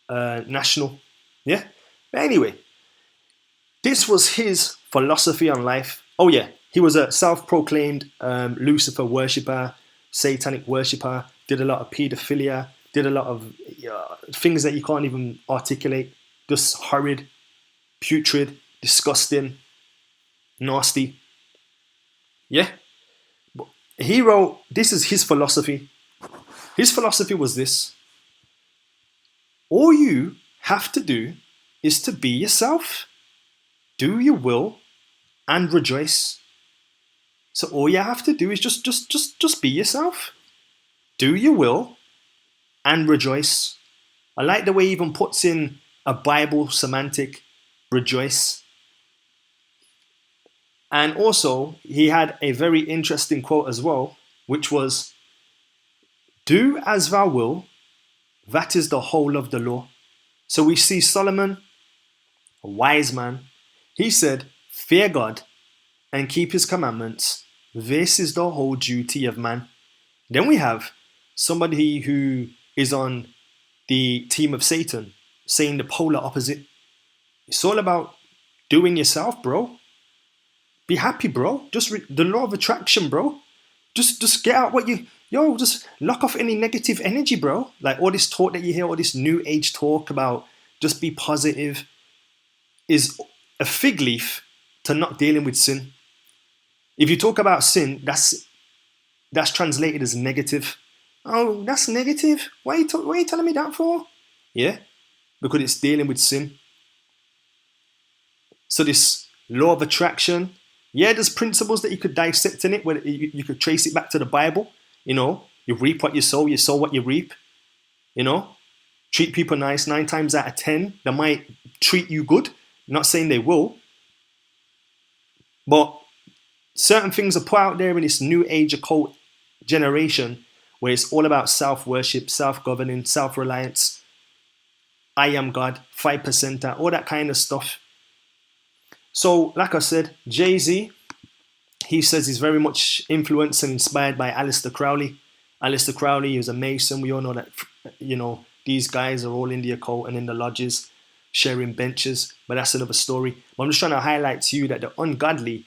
national. Yeah. But anyway, This was his philosophy on life. Oh yeah, he was a self-proclaimed Lucifer worshipper, satanic worshipper, did a lot of pedophilia, did a lot of things that you can't even articulate, just horrid, putrid, disgusting, nasty. Yeah. But he wrote, this is his philosophy. His philosophy was this: all you have to do is to be yourself. Do your will and rejoice. So all you have to do is just be yourself. Do your will and rejoice. I like the way he even puts in a Bible semantic, rejoice. And also, he had a very interesting quote as well, which was, do as thou will, that is the whole of the law. So we see Solomon, a wise man, he said, fear God and keep his commandments. This is the whole duty of man. Then we have somebody who is on the team of Satan, saying the polar opposite. It's all about doing yourself, bro. Be happy, bro. Just the law of attraction, bro. Just get out what just lock off any negative energy, bro. Like all this talk that you hear, all this new age talk about just be positive is a fig leaf to not dealing with sin. If you talk about sin, that's translated as negative. Oh, that's negative. Why are you telling me that for? Yeah, because it's dealing with sin. So this law of attraction, yeah, there's principles that you could dissect in it, where you could trace it back to the Bible. You reap what you sow what you reap. Treat people nice. 9 times out of 10, they might treat you good. Not saying they will, but certain things are put out there in this new age occult generation where it's all about self-worship, self-governing, self-reliance. I am God, 5%, all that kind of stuff. So, like I said, Jay-Z, he says he's very much influenced and inspired by Aleister Crowley. Aleister Crowley is a Mason. We all know that, these guys are all in the occult and in the lodges, sharing benches, but that's another story. But I'm just trying to highlight to you that the ungodly,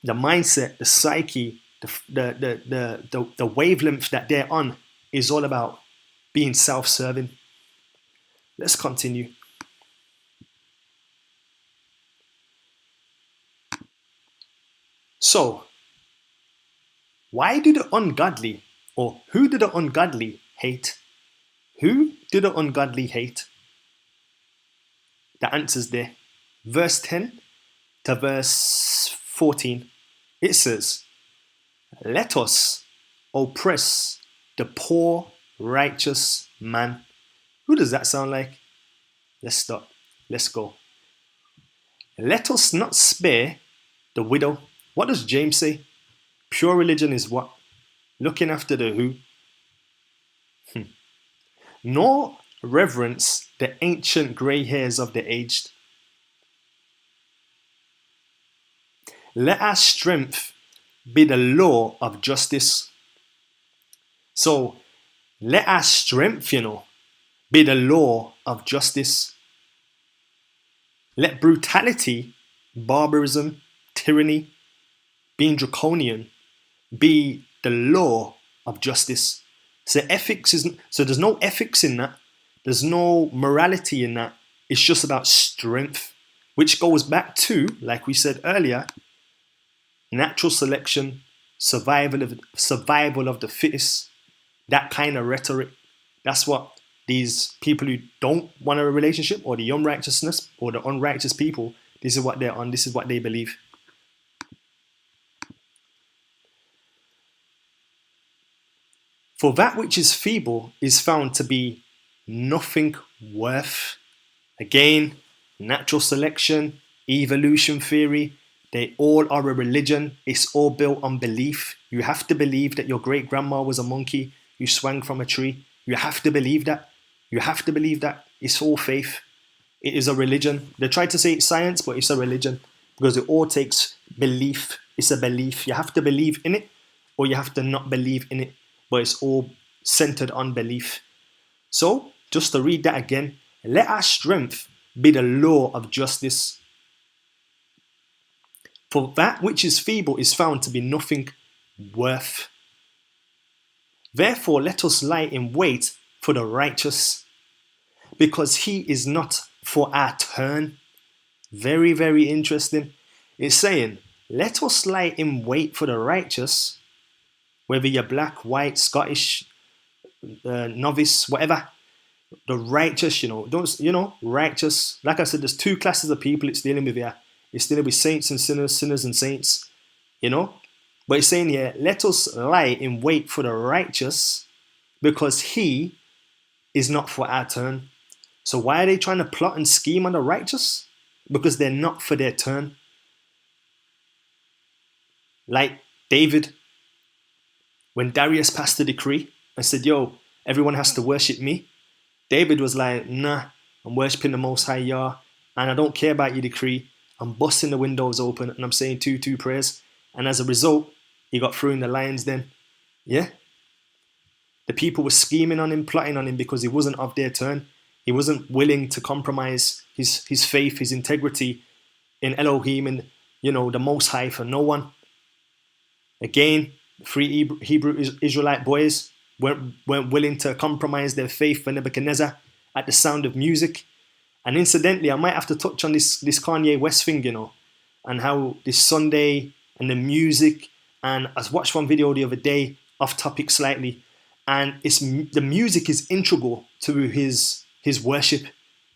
the mindset, the psyche, the wavelength that they're on is all about being self-serving. Let's continue. So, why do the ungodly, or who do the ungodly hate? Who do the ungodly hate? The answer's there. Verse 10 to verse 14, it says, let us oppress the poor righteous man. Who does that sound like? Let's stop. Let's go. Let us not spare the widow. What does James say? Pure religion is what? Looking after the who? Nor reverence the ancient grey hairs of the aged. Let our strength be the law of justice. So, let our strength, be the law of justice. Let brutality, barbarism, tyranny, being draconian, be the law of justice. So there's no ethics in that. There's no morality in that. It's just about strength, which goes back to, like we said earlier, natural selection, survival of the fittest, that kind of rhetoric. That's what these people who don't want a relationship, or the unrighteousness, or the unrighteous people, this is what they're on, this is what they believe. For that which is feeble is found to be nothing worth. Again, natural selection, evolution theory, they all are a religion. It's all built on belief. You have to believe that your great grandma was a monkey who swung from a tree. You have to believe that. You have to believe that. It's all faith. It is a religion. They try to say it's science, but it's a religion because it all takes belief. It's a belief. You have to believe in it, or you have to not believe in it, but it's all centered on belief. So, just to read that again, let our strength be the law of justice. For that which is feeble is found to be nothing worth. Therefore let us lie in wait for the righteous, because he is not for our turn. Very, very interesting. It's saying, let us lie in wait for the righteous, whether you're black, white, Scottish, novice, whatever. The righteous, righteous. Like I said, there's two classes of people it's dealing with here. It's dealing with saints and sinners, sinners and saints, But it's saying here, let us lie in wait for the righteous, because he is not for our turn. So why are they trying to plot and scheme on the righteous? Because they're not for their turn. Like David, when Darius passed the decree and said, yo, everyone has to worship me. David was like, nah, I'm worshipping the Most High Yah, and I don't care about your decree. I'm busting the windows open and I'm saying two prayers. And as a result, he got thrown in the lion's den. Yeah? The people were scheming on him, plotting on him because he wasn't of their turn. He wasn't willing to compromise his faith, his integrity in Elohim and, the Most High for no one. Again, three Hebrew Israelite boys weren't willing to compromise their faith for Nebuchadnezzar at the sound of music. And incidentally, I might have to touch on this Kanye West thing, and how this Sunday and the music. And I watched one video the other day, off topic slightly, and the music is integral to his worship.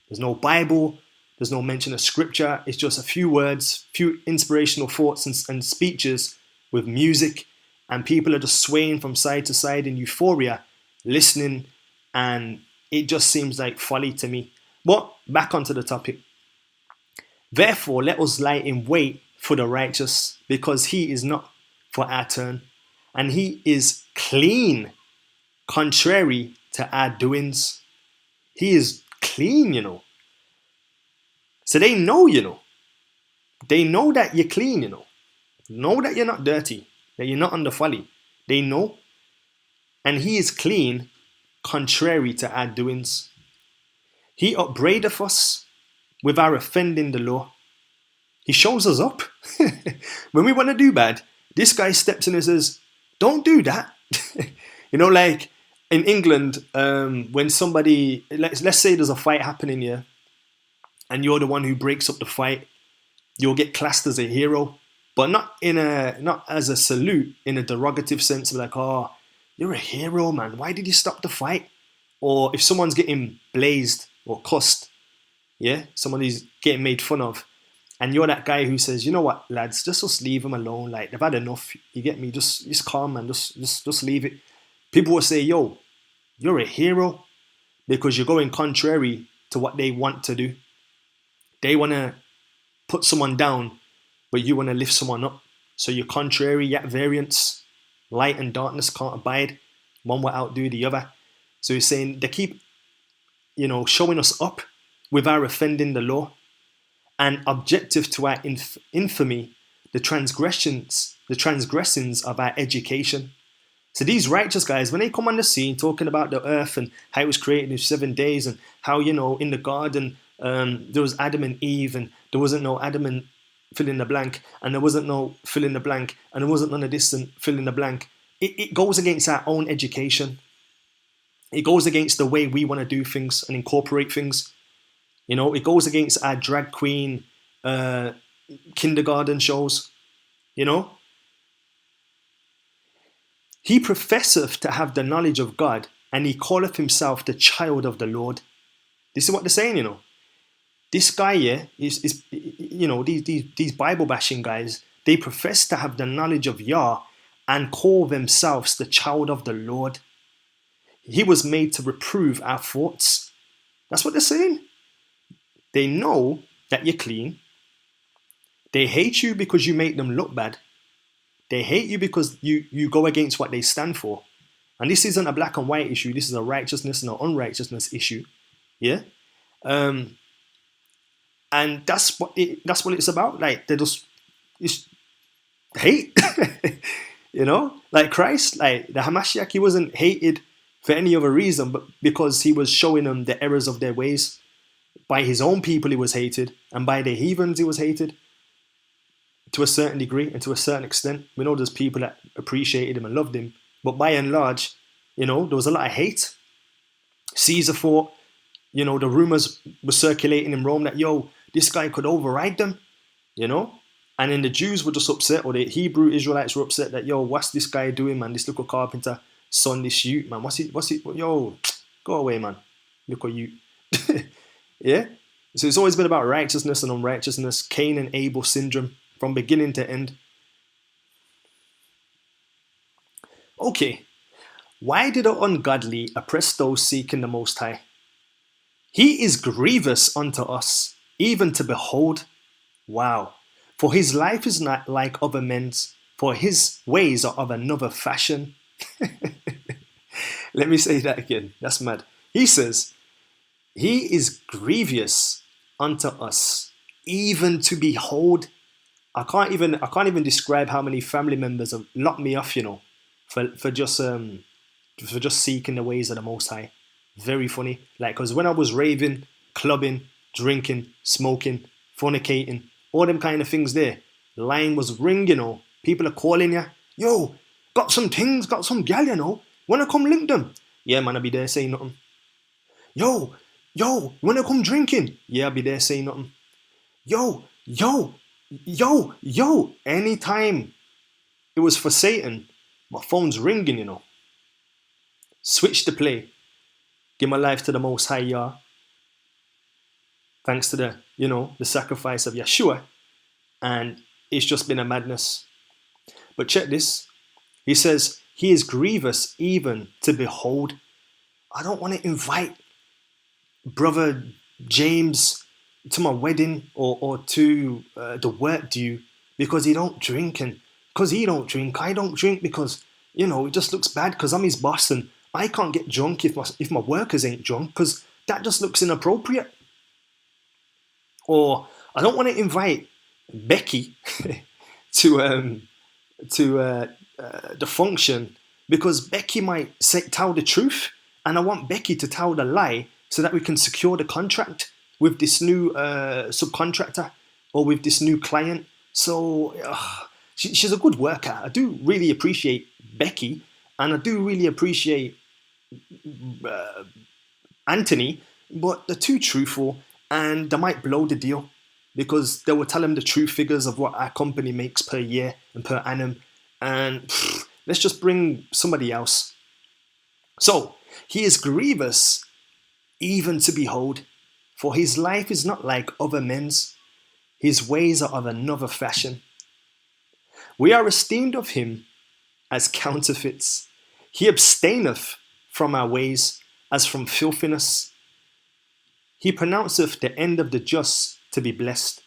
There's no Bible, there's no mention of scripture. It's just a few words, few inspirational thoughts and speeches with music, and people are just swaying from side to side in euphoria, listening, and it just seems like folly to me. But back onto the topic. Therefore, let us lie in wait for the righteous, because he is not for our turn, and he is clean, contrary to our doings. He is clean, So they know, They know that you're clean, Know that you're not dirty, that you're not under folly. They know. And he is clean, contrary to our doings. He upbraideth us with our offending the law. He shows us up. When we want to do bad, this guy steps in and says, don't do that. Like in England, when somebody, let's say there's a fight happening here, and you're the one who breaks up the fight, you'll get classed as a hero, but not as a salute in a derogative sense, like, oh, you're a hero, man. Why did you stop the fight? Or if someone's getting blazed or cussed, somebody's getting made fun of, and you're that guy who says, you know what, lads, just leave them alone. Like, they've had enough. You get me? Just calm, man. Just leave it. People will say, yo, you're a hero, because you're going contrary to what they want to do. They want to put someone down, but you want to lift someone up. So you're contrary, yet variance. Light and darkness can't abide. One will outdo the other. So he's saying they keep, showing us up with our offending the law, and objective to our infamy, the transgressions of our education. So these righteous guys, when they come on the scene talking about the earth and how it was created in 7 days, and how, in the garden, there was Adam and Eve, and there wasn't no Adam and fill in the blank, and there wasn't no fill in the blank, and there wasn't none of this and fill in the blank. It goes against our own education. It goes against the way we want to do things and incorporate things. It goes against our drag queen kindergarten shows. He professeth to have the knowledge of God, and he calleth himself the child of the Lord. This is what they're saying, This guy here is these Bible bashing guys, they profess to have the knowledge of Yah and call themselves the child of the Lord. He was made to reprove our thoughts. That's what they're saying. They know that you're clean. They hate you because you make them look bad. They hate you because you go against what they stand for. And this isn't a black and white issue. This is a righteousness and an unrighteousness issue. Yeah? And that's what it's about. Like, it's hate. Like Christ, like the Hamashiach, he wasn't hated for any other reason, but because he was showing them the errors of their ways. By his own people he was hated, and by the heathens he was hated. to a certain degree and to a certain extent. We know there's people that appreciated him and loved him, but by and large, there was a lot of hate. Caesar thought, the rumors were circulating in Rome that, this guy could override them, and then the Jews were just upset, or the Hebrew Israelites were upset that, what's this guy doing, man? This little carpenter son, this youth, man. What's he, go away, man. Look at you. Yeah? So it's always been about righteousness and unrighteousness, Cain and Abel syndrome, from beginning to end. Okay, why did the ungodly oppress those seeking the Most High? He is grievous unto us, even to behold. Wow. For his life is not like other men's, for his ways are of another fashion. Let me say that again. That's mad. He says, he is grievous unto us, even to behold. I can't even describe how many family members have locked me off, for just seeking the ways of the Most High. Very funny. Because when I was raving, clubbing, drinking, smoking, fornicating, all them kind of things there, the line was ringing, people are calling you, got some things, got some gal, wanna come link them? Yeah, man, I'll be there saying nothing. Yo, wanna come drinking? Yeah, I'll be there saying nothing. Yo, anytime it was for Satan, my phone's ringing, Switch the play. Give my life to the Most High, Yah. Thanks to the, the sacrifice of Yeshua. And it's just been a madness. But check this. He says, he is grievous even to behold. I don't want to invite Brother James to my wedding or to the work due because he don't drink. And because he don't drink, I don't drink because, it just looks bad because I'm his boss and I can't get drunk if my workers ain't drunk because that just looks inappropriate. Or I don't want to invite Becky to the function because Becky might tell the truth and I want Becky to tell the lie so that we can secure the contract with this new subcontractor or with this new client. So she's a good worker. I do really appreciate Becky and I do really appreciate Anthony, but they're too truthful and they might blow the deal because they will tell him the true figures of what our company makes per year and per annum, and let's just bring somebody else. So he is grievous even to behold, for his life is not like other men's, his ways are of another fashion. We are esteemed of him as counterfeits. He abstaineth from our ways as from filthiness. He pronounceth the end of the just to be blessed,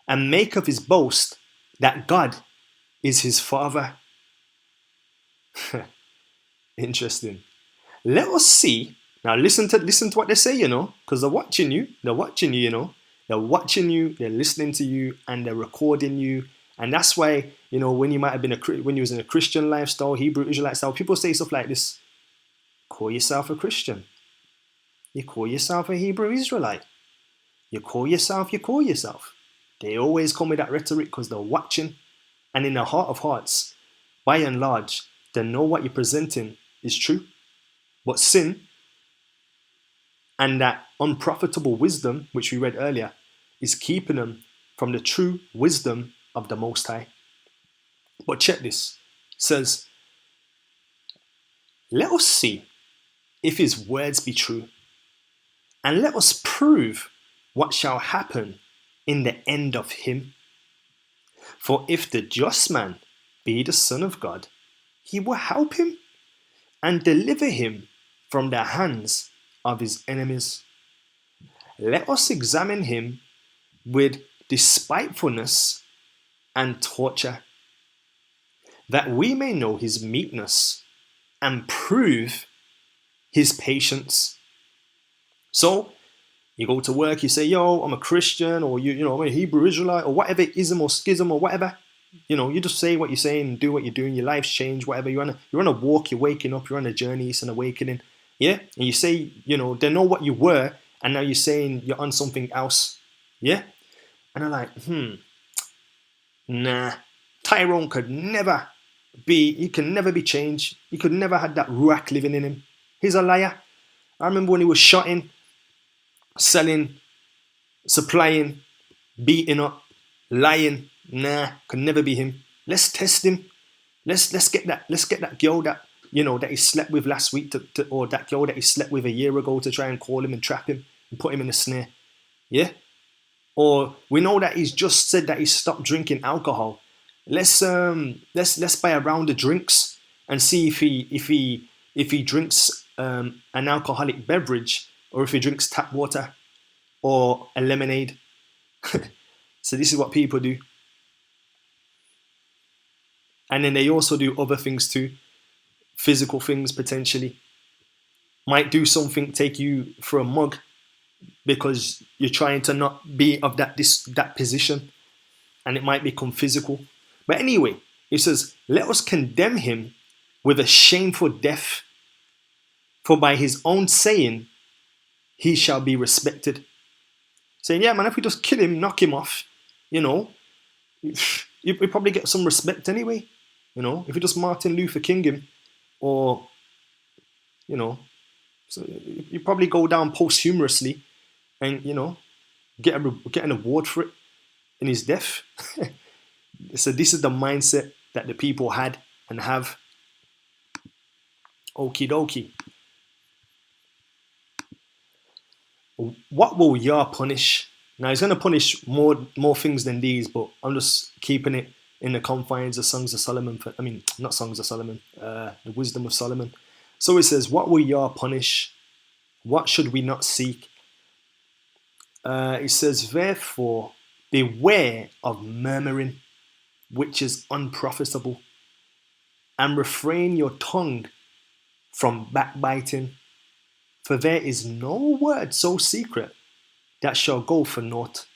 and maketh his boast that God is his father. Interesting. Let us see. Now listen to what they say, because they're watching you. They're watching you, They're watching you, they're listening to you, and they're recording you. And that's why, when you might have been when you was in a Christian lifestyle, Hebrew Israelite style, people say stuff like this. Call yourself a Christian. You call yourself a Hebrew Israelite. You call yourself. They always come with that rhetoric because they're watching. And in their heart of hearts, by and large, they know what you're presenting is true. But sin and that unprofitable wisdom, which we read earlier, is keeping them from the true wisdom of the Most High. But check this. It says, let us see if his words be true, and let us prove what shall happen in the end of him. For if the just man be the Son of God, he will help him and deliver him from the hands of his enemies. Let us examine him with despitefulness and torture, that we may know his meekness and prove his patience. So you go to work, you say, yo, I'm a Christian, or I'm a Hebrew Israelite, or whatever, ism or schism or whatever. You just say what you're saying and do what you're doing. Your life's changed, whatever. You're on a walk, you're waking up, you're on a journey, it's an awakening. Yeah? And you say, they know what you were, and now you're saying you're on something else. Yeah? And I'm like, Nah, Tyrone could never he can never be changed. He could never have that ruach living in him. He's a liar. I remember when he was shotting, selling, supplying, beating up, lying. Nah, could never be him. Let's test him. Let's get that girl that that he slept with last week or that girl that he slept with a year ago to try and call him and trap him and put him in a snare. Yeah? Or we know that he's just said that he stopped drinking alcohol. Let's buy a round of drinks and see if he drinks an alcoholic beverage or if he drinks tap water or a lemonade. So this is what people do. And then they also do other things too. Physical things potentially. Might do something, take you for a mug because you're trying to not be of that position, and it might become physical. But anyway, it says, let us condemn him with a shameful death, for by his own saying he shall be respected. Saying, yeah man, if we just kill him, knock him off, you probably get some respect anyway. If you just Martin Luther King him, or so you probably go down posthumously and get an award for it in his death. So this is the mindset that the people had and have. Okie dokie. What will Yah punish? Now he's going to punish more things than these, but I'm just keeping it in the confines of Songs of Solomon. Not Songs of Solomon, the Wisdom of Solomon. So it says, what will Yah punish? What should we not seek? It says, therefore, beware of murmuring, which is unprofitable, and refrain your tongue from backbiting, for there is no word so secret that shall go for naught,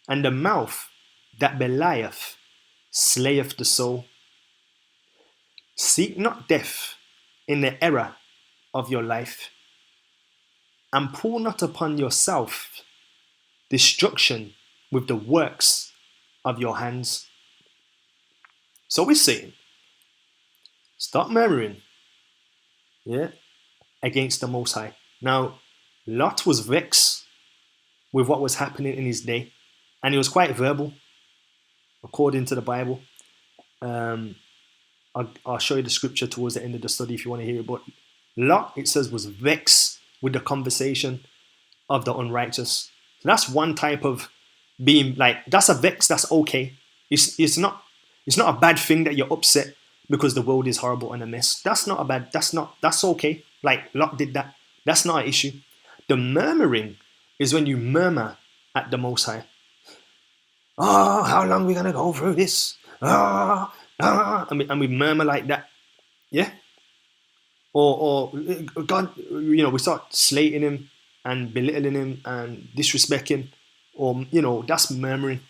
and the mouth that belieth slayeth the soul. Seek not death in the error of your life, and pull not upon yourself destruction with the works of your hands. So we're saying, stop murmuring, against the Most High. Now, Lot was vexed with what was happening in his day, and he was quite verbal, according to the Bible. I'll show you the scripture towards the end of the study if you want to hear it. But Lot, it says, was vexed with the conversation of the unrighteous. So that's one type of being like, that's a vex, that's okay. It's not a bad thing that you're upset because the world is horrible and a mess. That's okay. Like Lot did that. That's not an issue. The murmuring is when you murmur at the Most High. Oh, how long are we going to go through this? And we murmur like that. Yeah? Or God, we start slating him and belittling him and disrespecting, or, that's murmuring,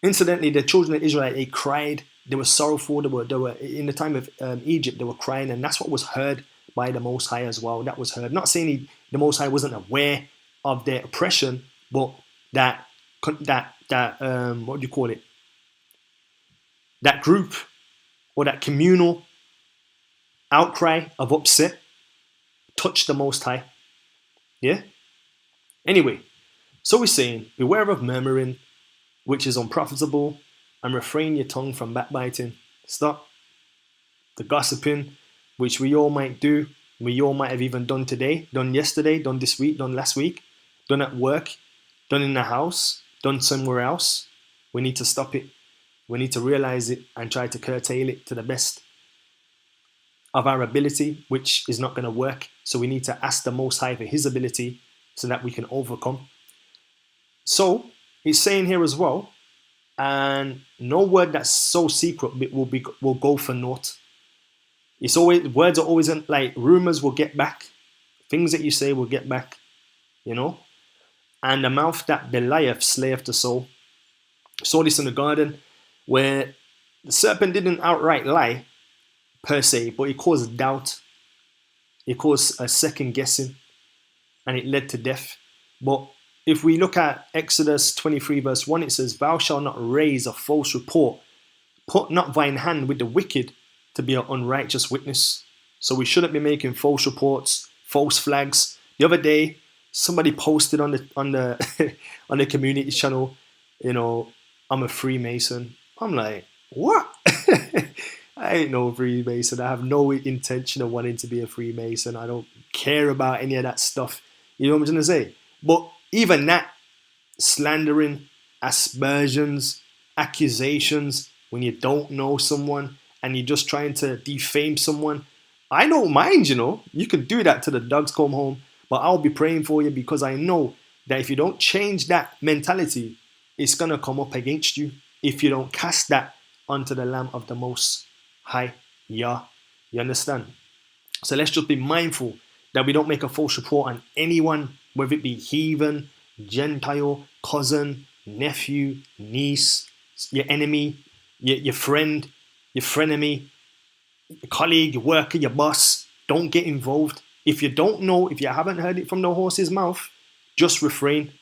Incidentally, the children of Israel, they cried, they were sorrowful, they were in the time of Egypt, they were crying, and that's what was heard by the Most High as well. That was heard. Not saying the Most High wasn't aware of their oppression, but that what do you call it? That group or that communal outcry of upset touched the Most High. Yeah? Anyway, so we're saying, beware of murmuring, which is unprofitable, and refrain your tongue from backbiting. Stop the gossiping, which we all might do. We all might have even done today, done yesterday, done this week, done last week, done at work, done in the house, done somewhere else. We need to stop it. We need to realize it and try to curtail it to the best of our ability, which is not going to work. So we need to ask the Most High for His ability so that we can overcome. So he's saying here as well, and no word that's so secret will go for naught. It's always, words are always like rumors will get back, things that you say will get back, And the mouth that belieth slayeth the soul. Saw this in the garden, where the serpent didn't outright lie per se, but it caused doubt. It caused a second guessing, and it led to death. But if we look at Exodus 23 verse 1, it says, "Thou shalt not raise a false report. Put not thine hand with the wicked to be an unrighteous witness." So we shouldn't be making false reports, false flags. The other day, somebody posted on the on the community channel, I'm a Freemason. I'm like, what? I ain't no Freemason. I have no intention of wanting to be a Freemason. I don't care about any of that stuff. You know what I'm trying to say? But even that, slandering, aspersions, accusations, when you don't know someone and you're just trying to defame someone, I don't mind, You can do that till the dogs come home, but I'll be praying for you, because I know that if you don't change that mentality, it's going to come up against you if you don't cast that onto the Lamb of the Most High, Yah. You understand? So let's just be mindful that we don't make a false report on anyone, whether it be heathen, Gentile, cousin, nephew, niece, your enemy, your friend, your frenemy, your colleague, your worker, your boss. Don't get involved. If you don't know, if you haven't heard it from the horse's mouth, just refrain,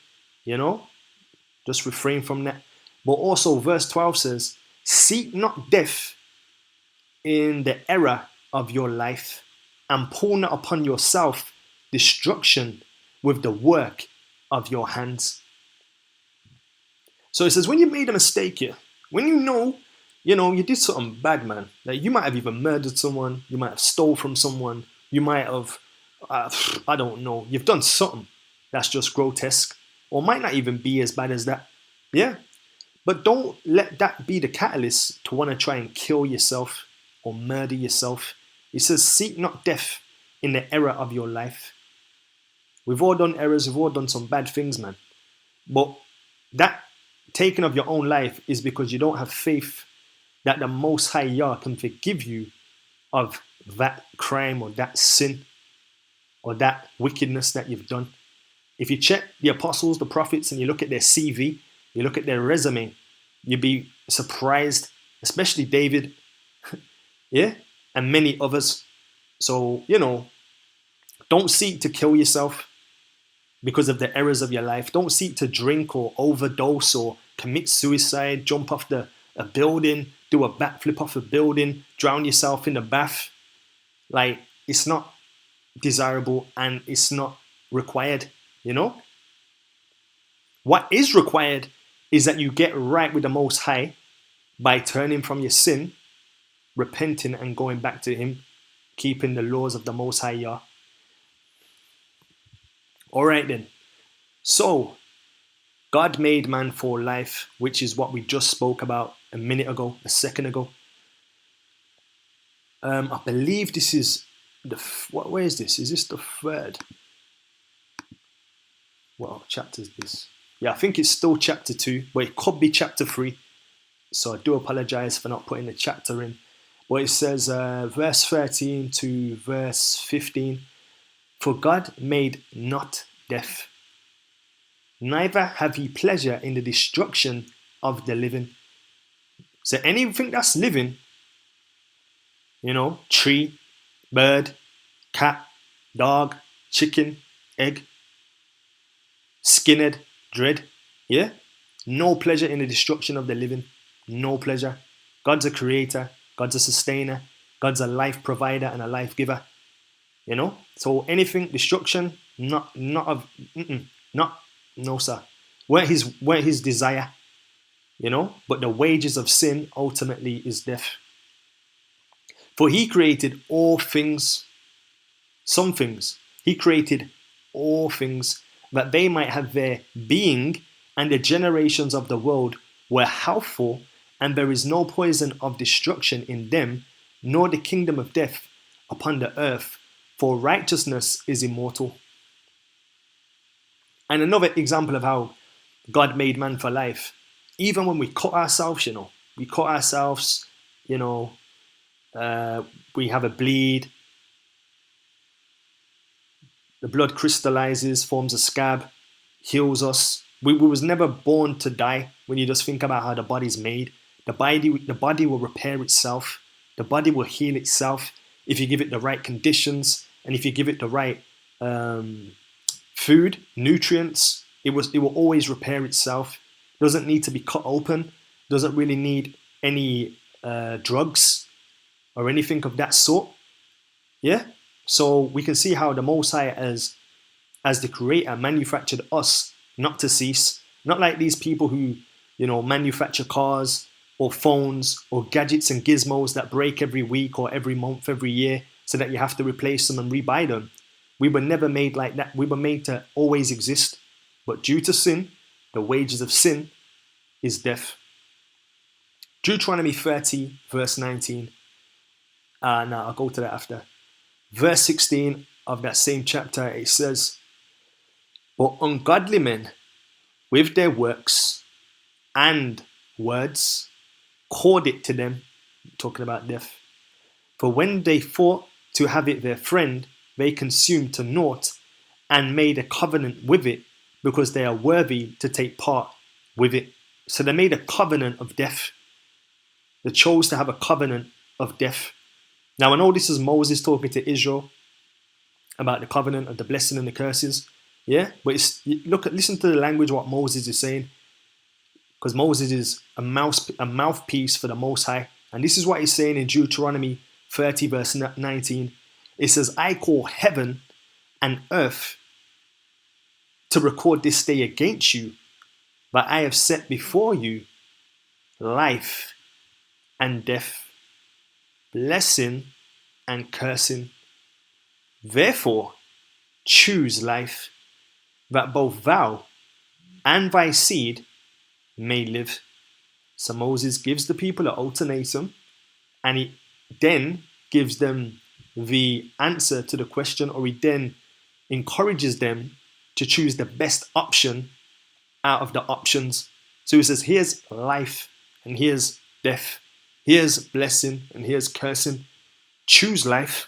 just refrain from that. But also verse 12 says, "Seek not death in the era of your life, and pull not upon yourself destruction with the work of your hands." So it says, when you made a mistake here, when you did something bad, man, like you might have even murdered someone, you might have stole from someone, you might have, I don't know, you've done something that's just grotesque, or might not even be as bad as that. Yeah. But don't let that be the catalyst to want to try and kill yourself or murder yourself. It says, seek not death in the era of your life. We've all done errors, we've all done some bad things, man. But that taking of your own life is because you don't have faith that the Most High Yah can forgive you of that crime or that sin or that wickedness that you've done. If you check the apostles, the prophets, and you look at their CV, you look at their resume, you'd be surprised, especially David, yeah, and many others. So, don't seek to kill yourself because of the errors of your life. Don't seek to drink or overdose or commit suicide, jump off a building, do a backflip off a building, drown yourself in the bath. Like, it's not desirable and it's not required, What is required is that you get right with the Most High by turning from your sin, repenting and going back to Him, keeping the laws of the Most High Yah. All right then. So, God made man for life, which is what we just spoke about a second ago. I believe this is where is this? Is this the third? What chapter is this? Yeah, I think it's still chapter 2, but it could be chapter 3. So I do apologize for not putting the chapter in. But it says, verse 13 to verse 15, "For God made not death, neither have He pleasure in the destruction of the living." So anything that's living, tree, bird, cat, dog, chicken, egg, skinhead, dread, yeah? No pleasure in the destruction of the living. No pleasure. God's a creator. God's a sustainer. God's a life provider and a life giver. So anything destruction, no sir. We're his desire. But the wages of sin ultimately is death. For He created all things, some things. He created all things that they might have their being, and the generations of the world were healthful, and there is no poison of destruction in them, nor the kingdom of death upon the earth, for righteousness is immortal. And another example of how God made man for life, even when we cut ourselves, we have a bleed, the blood crystallizes, forms a scab, heals us. We was never born to die. When you just think about how the body's made, the body will repair itself. The body will heal itself if you give it the right conditions and if you give it the right food, nutrients, It will always repair itself. Doesn't need to be cut open. Doesn't really need any drugs or anything of that sort. Yeah. So we can see how the Most High, as the Creator, manufactured us not to cease. Not like these people who, manufacture cars or phones or gadgets and gizmos that break every week or every month, every year, so that you have to replace them and rebuy them. We were never made like that. We were made to always exist. But due to sin, the wages of sin is death. Deuteronomy 30, verse 19. No, I'll go to that after. Verse 16 of that same chapter, it says, "But ungodly men, with their works and words, called it to them," talking about death. "For when they thought to have it their friend, they consumed to naught and made a covenant with it, because they are worthy to take part with it." So they made a covenant of death. They chose to have a covenant of death. Now I know this is Moses talking to Israel about the covenant of the blessing and the curses. Yeah, but listen to the language what Moses is saying, because Moses is a mouthpiece for the Most High, and this is what he's saying in Deuteronomy 30, verse 19. It says, "I call heaven and earth to record this day against you, but I have set before you life and death, blessing and cursing. Therefore, choose life, that both thou and thy seed may live." So Moses gives the people an ultimatum, and he then gives them the answer to the question, or he then encourages them to choose the best option out of the options. So he says, here's life and here's death. Here's blessing and here's cursing. Choose life.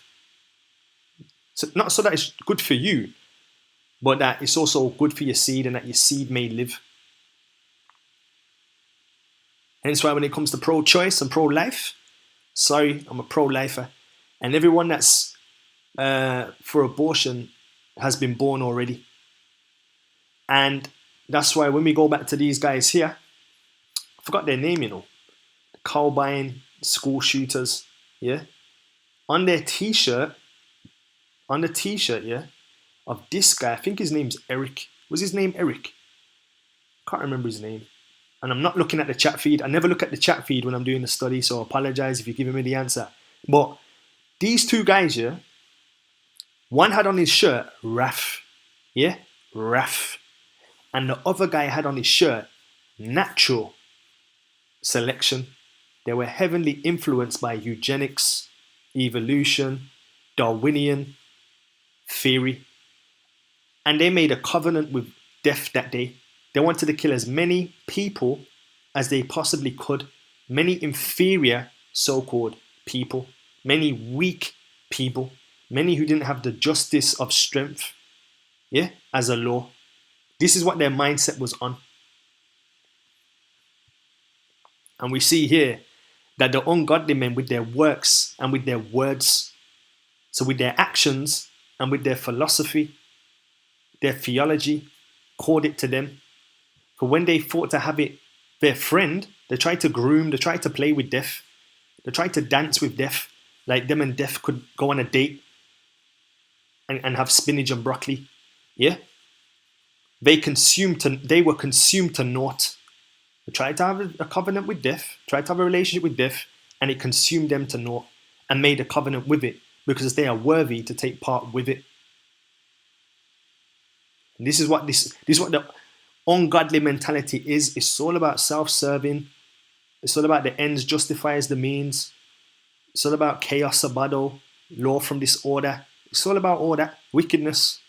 So not so that it's good for you, but that it's also good for your seed and that your seed may live. Hence why when it comes to pro-choice and pro-life, sorry, I'm a pro-lifer. And everyone that's for abortion has been born already. And that's why when we go back to these guys here, I forgot their name, the Columbine school shooters, yeah? On their t-shirt, yeah, of this guy, I think his name's Eric. Was his name Eric? Can't remember his name. And I'm not looking at the chat feed. I never look at the chat feed when I'm doing the study, so I apologize if you're giving me the answer. But these two guys, yeah, one had on his shirt, Wrath. Yeah? Wrath. And the other guy had on his shirt, Natural Selection. They were heavily influenced by eugenics, evolution, Darwinian theory. And they made a covenant with death that day. They wanted to kill as many people as they possibly could. Many inferior so-called people. Many weak people. Many who didn't have the justice of strength, yeah, as a law. This is what their mindset was on. And we see here that the ungodly men, with their works and with their words, so with their actions and with their philosophy, their theology, called it to them. For when they thought to have it their friend, they tried to groom, they tried to play with death, they tried to dance with death, like them and death could go on a date and have spinach and broccoli. Yeah? They were consumed to naught. They tried to have a covenant with death, tried to have a relationship with death, and it consumed them to naught and made a covenant with it because they are worthy to take part with it. And this is what the ungodly mentality is. It's all about self-serving. It's all about the ends justifies the means. It's all about chaos abado, law from disorder. It's all about all that wickedness,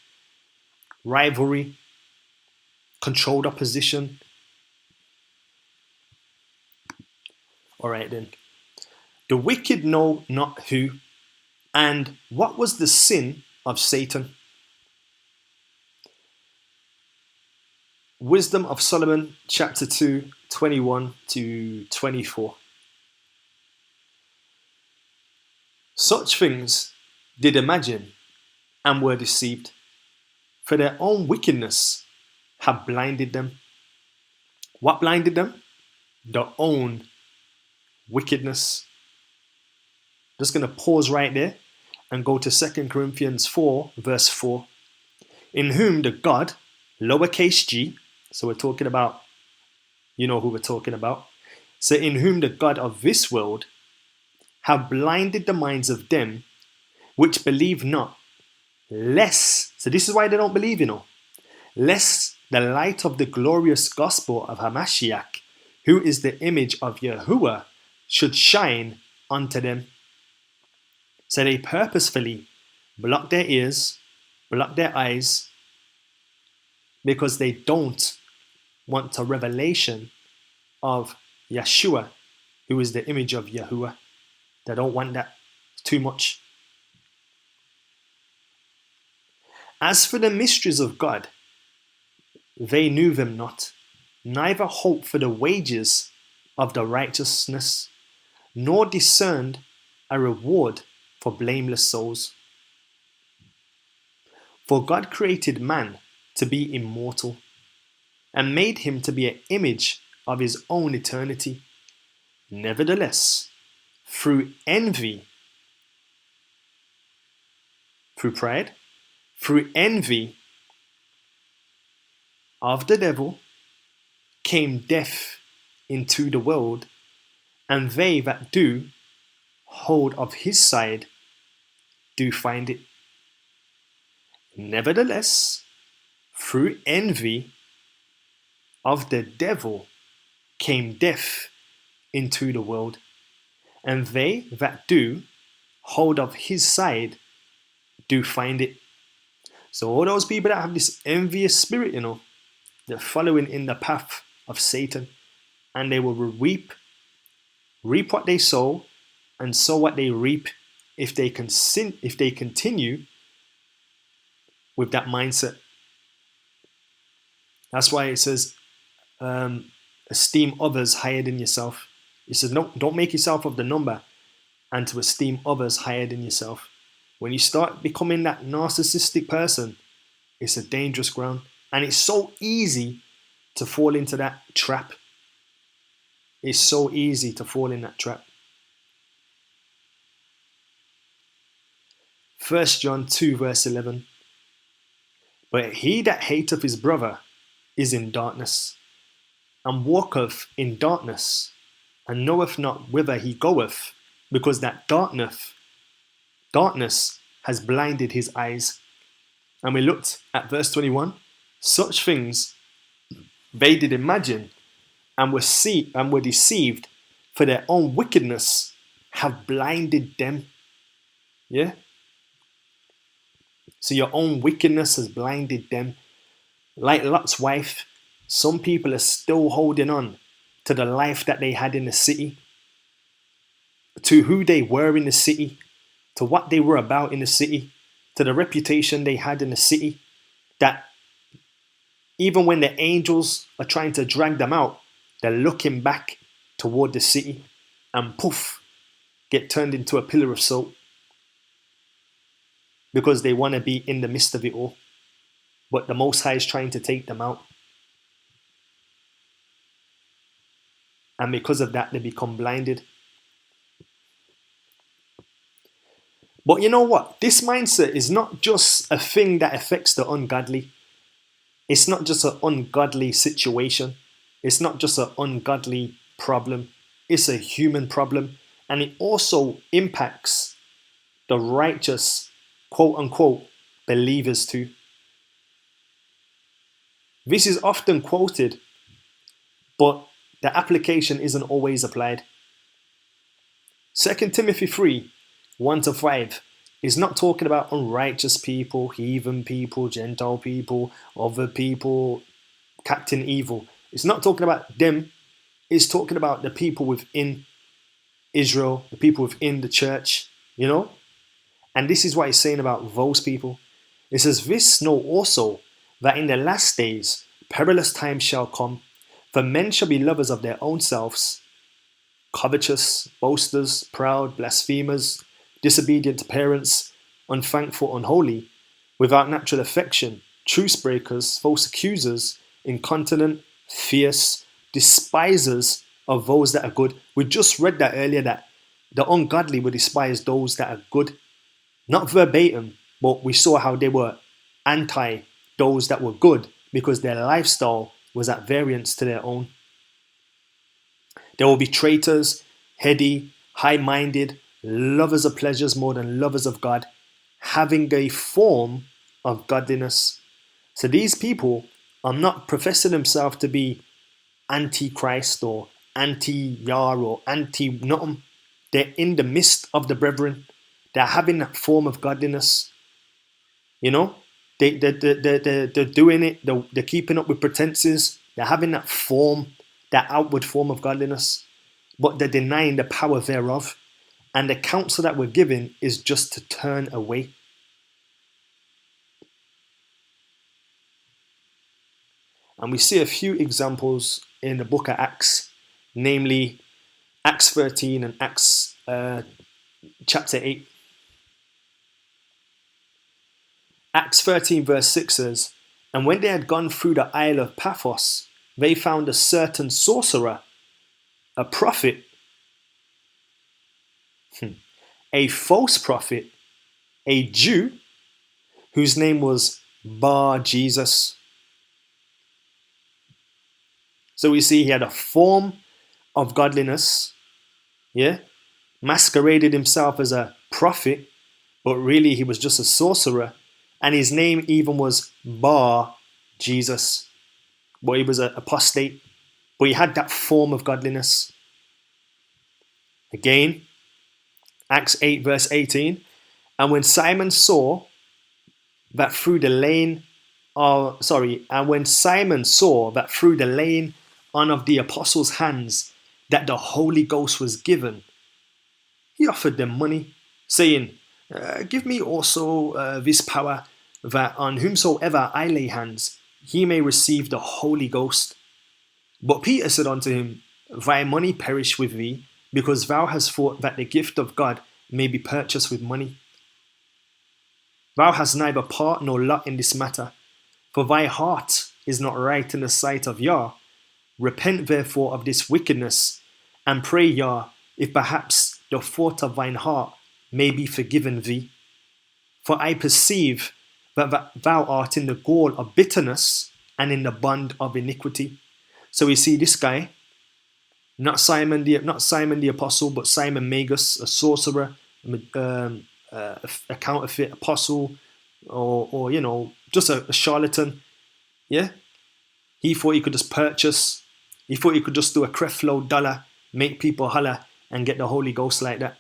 rivalry, controlled opposition. All right then. The wicked know not who. And what was the sin of Satan? Wisdom of Solomon, chapter 2, 21 to 24. Such things did imagine and were deceived. For their own wickedness have blinded them. What blinded them? Their own wickedness. Just going to pause right there and go to 2 Corinthians 4, verse 4. In whom the God, lowercase g, so we're talking about, you know who we're talking about. So in whom the God of this world have blinded the minds of them which believe not, lest, so this is why they don't believe, lest the light of the glorious gospel of Hamashiach, who is the image of Yahuwah, should shine unto them. So they purposefully block their ears, block their eyes, because they don't want a revelation of Yeshua, who is the image of Yahuwah. They don't want that too much. As for the mysteries of God, they knew them not, neither hoped for the wages of the righteousness, nor discerned a reward for blameless souls. For God created man to be immortal, and made him to be an image of his own eternity. Nevertheless, through envy, through pride, through envy of the devil, came death into the world, and they that do hold of his side do find it. Nevertheless, through envy of the devil came death into the world, and they that do hold of his side do find it. So all those people that have this envious spirit, they're following in the path of Satan, and they will reap what they sow, and sow what they reap if they continue with that mindset. That's why it says, esteem others higher than yourself. It says, no, don't make yourself of the number, and to esteem others higher than yourself. When you start becoming that narcissistic person, it's a dangerous ground. And it's so easy to fall into that trap. It's so easy to fall in that trap. 1 John 2 verse 11. But he that hateth his brother is in darkness, and walketh in darkness, and knoweth not whither he goeth, because that darkness has blinded his eyes. And we looked at verse 21. Such things they did imagine, and were deceived, for their own wickedness have blinded them. Yeah? So your own wickedness has blinded them. Like Lot's wife, some people are still holding on to the life that they had in the city, to who they were in the city, to what they were about in the city, to the reputation they had in the city, that even when the angels are trying to drag them out, they're looking back toward the city, and poof, get turned into a pillar of salt, because they want to be in the midst of it all. But the Most High is trying to take them out. And because of that, they become blinded. But you know what? This mindset is not just a thing that affects the ungodly. It's not just an ungodly situation. It's not just an ungodly problem. It's a human problem. And it also impacts the righteous, quote unquote, believers too. This is often quoted, but the application isn't always applied. 2 Timothy 3, 1-5 is not talking about unrighteous people, heathen people, Gentile people, other people, Captain Evil. It's not talking about them. It's talking about the people within Israel, the people within the church, And this is what it's saying about those people. It says, this know also, that in the last days perilous times shall come, for men shall be lovers of their own selves, covetous, boasters, proud, blasphemers, disobedient to parents, unthankful, unholy, without natural affection, truce breakers, false accusers, incontinent, fierce, despisers of those that are good. We just read that earlier, that the ungodly will despise those that are good. Not verbatim, but we saw how they were anti those that were good because their lifestyle was at variance to their own. There will be traitors, heady, high-minded, lovers of pleasures more than lovers of God, having a form of godliness. So these people are not professing themselves to be anti-Christ or anti-Yah or anti-nothing. They're in the midst of the brethren. They're having that form of godliness. You know, they're doing it. They're keeping up with pretenses. They're having that form, that outward form of godliness, but they're denying the power thereof. And the counsel that we're given is just to turn away. And we see a few examples in the book of Acts, namely Acts 13 and Acts chapter 8. Acts 13 verse 6 says, "And when they had gone through the isle of Paphos, they found a certain sorcerer, a prophet, a false prophet, a Jew, whose name was Bar Jesus." So we see he had a form of godliness, masqueraded himself as a prophet, but really he was just a sorcerer. And his name even was Bar Jesus. But he was an apostate, but he had that form of godliness. Again, Acts 8 verse 18. "And when Simon saw that through the laying on of the apostles' hands that the Holy Ghost was given, he offered them money, saying, give me also this power, that on whomsoever I lay hands, he may receive the Holy Ghost. But Peter said unto him, Thy money perish with thee, because thou hast thought that the gift of God may be purchased with money. Thou hast neither part nor lot in this matter, for thy heart is not right in the sight of Yah. Repent therefore of this wickedness, and pray Yah, if perhaps the thought of thine heart may be forgiven thee. For I perceive that thou art in the gall of bitterness and in the bond of iniquity." So we see this guy, not Simon the apostle, but Simon Magus, a sorcerer, a counterfeit apostle, or just a charlatan. Yeah, he thought he could just purchase. He thought he could just do a creflo dollar, make people holler, and get the Holy Ghost like that.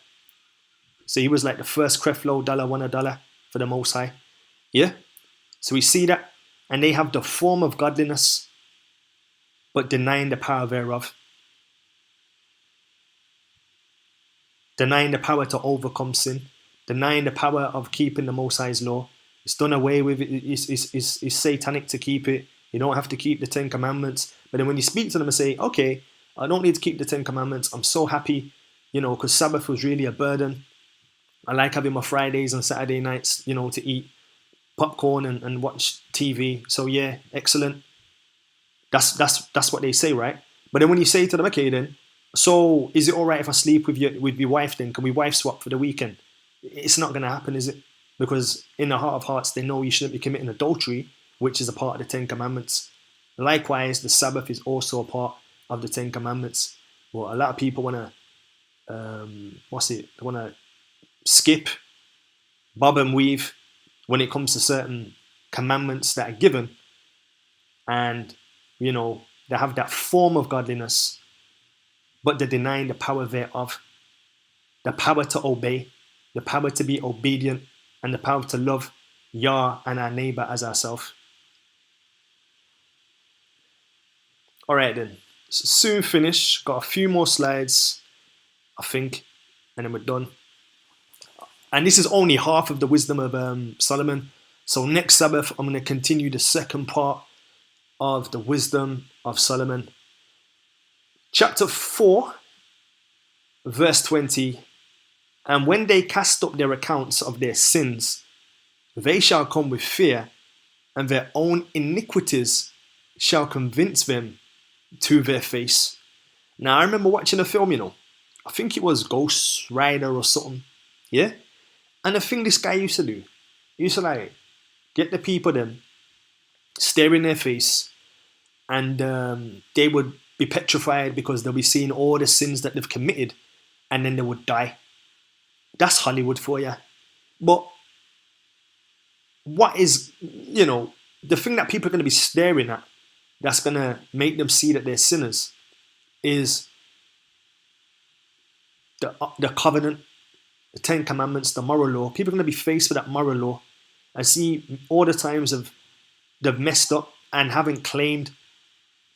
So he was like the first creflo dollar, won $1 for the Most High. Yeah. So we see that, and they have the form of godliness, but denying the power thereof. Denying the power to overcome sin, denying the power of keeping the Most High's law. It's done away with. It's satanic to keep it. You don't have to keep the 10 Commandments. But then when you speak to them and say, okay, I don't need to keep the 10 Commandments. I'm so happy, because Sabbath was really a burden. I like having my Fridays and Saturday nights, to eat popcorn and watch TV. So yeah, excellent. That's what they say, right? But then when you say to them, okay then, so is it all right if I sleep with your wife then? Can we wife swap for the weekend? It's not going to happen, is it? Because in the heart of hearts, they know you shouldn't be committing adultery, which is a part of the 10 Commandments. Likewise, the Sabbath is also a part of the 10 Commandments. Well, a lot of people want to skip, bob and weave when it comes to certain commandments that are given. And, they have that form of godliness, but they're denying the power thereof, the power to obey, the power to be obedient, and the power to love Yah and our neighbor as ourselves. All right then, soon finish. Got a few more slides, I think, and then we're done. And this is only half of the wisdom of Solomon. So next Sabbath, I'm going to continue the second part of the wisdom of Solomon. Chapter 4, verse 20. "And when they cast up their accounts of their sins, they shall come with fear, and their own iniquities shall convince them to their face. Now I remember watching a film, I think it was Ghost Rider or something. Yeah? And the thing this guy used to do, he used to like get the people them, stare in their face, and they would be petrified because they'll be seeing all the sins that they've committed, and then they would die. That's Hollywood for you. But what is, the thing that people are going to be staring at that's going to make them see that they're sinners is the covenant, the Ten Commandments, the moral law. People are going to be faced with that moral law. I see all the times they've messed up and haven't claimed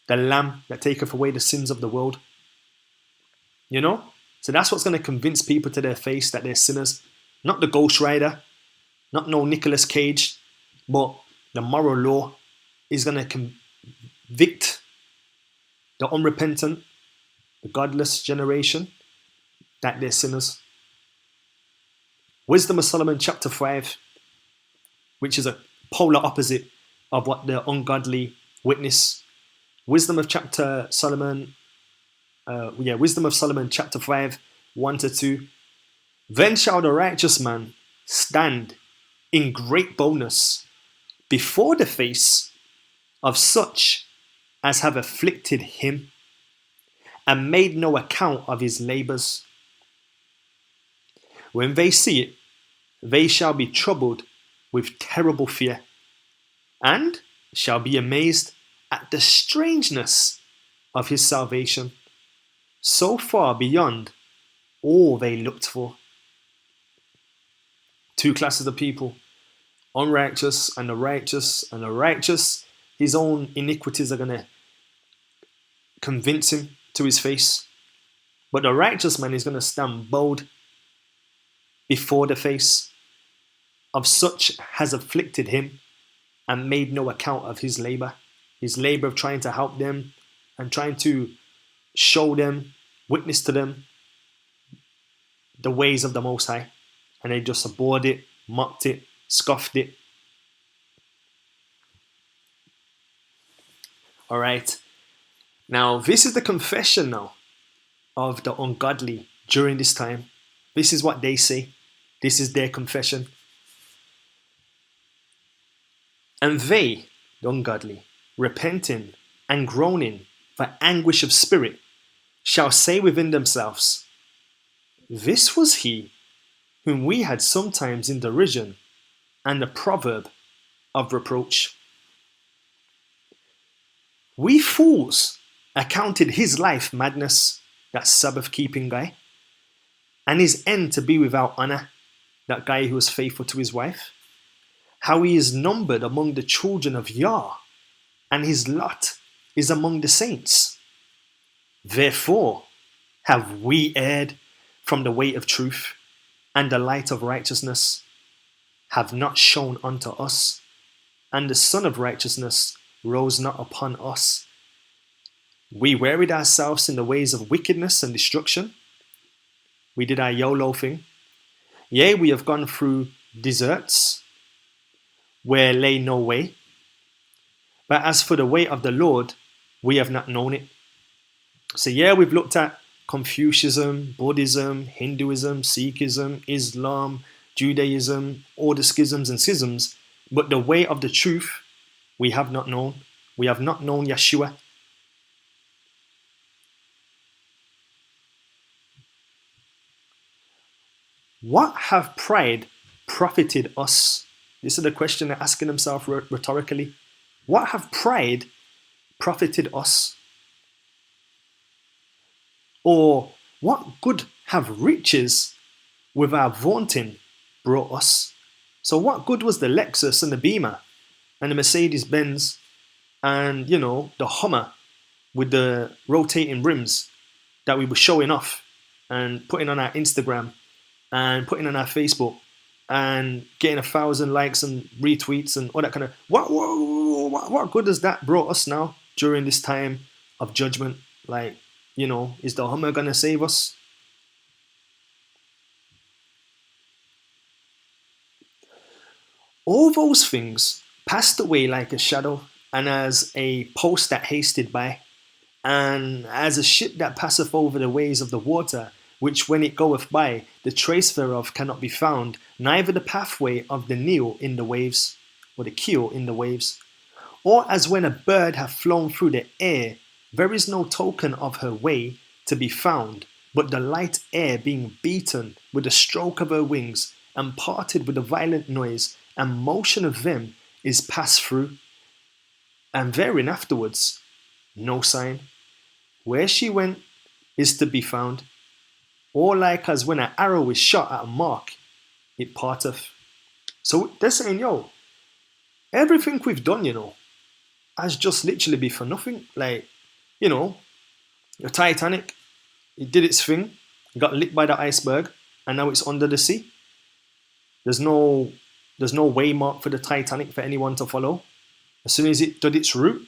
the Lamb that taketh away the sins of the world. So that's what's going to convince people to their face that they're sinners. Not the Ghost Rider, not no Nicolas Cage, but the moral law is going to convict the unrepentant, the godless generation that they're sinners. Wisdom of Solomon chapter 5, which is a polar opposite of what the ungodly witness. Wisdom of Solomon chapter 5, 1-2. Then shall the righteous man stand in great boldness before the face of such as have afflicted him and made no account of his labours. When they see it, they shall be troubled with terrible fear, and shall be amazed at the strangeness of his salvation, so far beyond all they looked for. Two classes of people, unrighteous and the righteous. And the righteous, his own iniquities are going to convince him to his face. But the righteous man is going to stand bold before the face of such has afflicted him and made no account of his labor of trying to help them and trying to show them, witness to them the ways of the Most High. And they just abhorred it, mocked it, scoffed it. All right. Now, this is the confession now of the ungodly during this time. This is what they say. This is their confession. And they, the ungodly, repenting and groaning for anguish of spirit, shall say within themselves, this was he whom we had sometimes in derision and the proverb of reproach. We fools accounted his life madness, that Sabbath keeping guy, and his end to be without honor, that guy who was faithful to his wife. How he is numbered among the children of Yah, and his lot is among the saints. Therefore have we erred from the way of truth, and the light of righteousness have not shone unto us, and the Son of righteousness rose not upon us. We wearied ourselves in the ways of wickedness and destruction. We did our YOLO thing. Yea, we have gone through deserts where lay no way. But as for the way of the Lord, we have not known it. So yeah, we've looked at Confucianism, Buddhism, Hinduism, Sikhism, Islam, Judaism, all the schisms and schisms, but the way of the truth we have not known. We have not known Yeshua. What have pride profited us? This is the question they're asking themselves rhetorically. What have pride profited us? Or what good have riches with our vaunting brought us? So what good was the Lexus and the Beamer and the Mercedes Benz and, the Hummer with the rotating rims that we were showing off and putting on our Instagram and putting on our Facebook and getting 1,000 likes and retweets and all that kind of... What good has that brought us now during this time of judgment? Like, is the Hummer going to save us? All those things passed away like a shadow, and as a post that hasted by, and as a ship that passeth over the ways of the water, which when it goeth by, the trace thereof cannot be found, neither the pathway of the Nile in the waves, or the keel in the waves. Or as when a bird hath flown through the air, there is no token of her way to be found, but the light air being beaten with the stroke of her wings, and parted with a violent noise, and motion of them is passed through, and therein afterwards no sign. Where she went is to be found, or like as when an arrow is shot at a mark, it parteth. So they're saying, yo, everything we've done, has just literally been for nothing. Like, the Titanic, it did its thing, it got licked by the iceberg, and now it's under the sea. There's no waymark for the Titanic for anyone to follow. As soon as it did its route,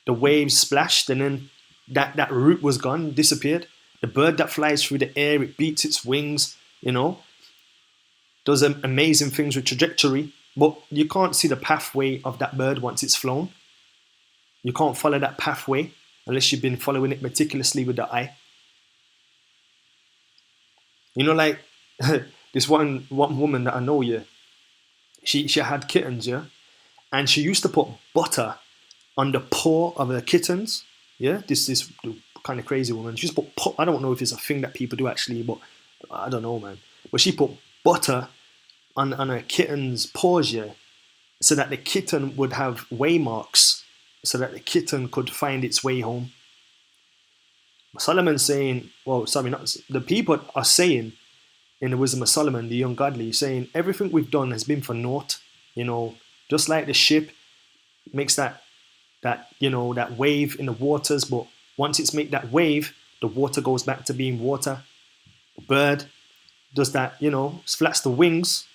the waves splashed, and then that route was gone, disappeared. The bird that flies through the air, it beats its wings, does amazing things with trajectory, but you can't see the pathway of that bird once it's flown. You can't follow that pathway unless you've been following it meticulously with the eye. Like this one woman that I know, she had kittens, and she used to put butter on the paw of her kittens. This kind of crazy woman. She just put, I don't know if it's a thing that people do actually, but I don't know, man. But she put butter on her kitten's paws, so that the kitten would have waymarks, so that the kitten could find its way home. Solomon's saying, the people are saying in the Wisdom of Solomon, the ungodly, saying everything we've done has been for naught. Just like the ship makes that wave in the waters, but once it's made that wave, the water goes back to being water. The bird does that, flats the wings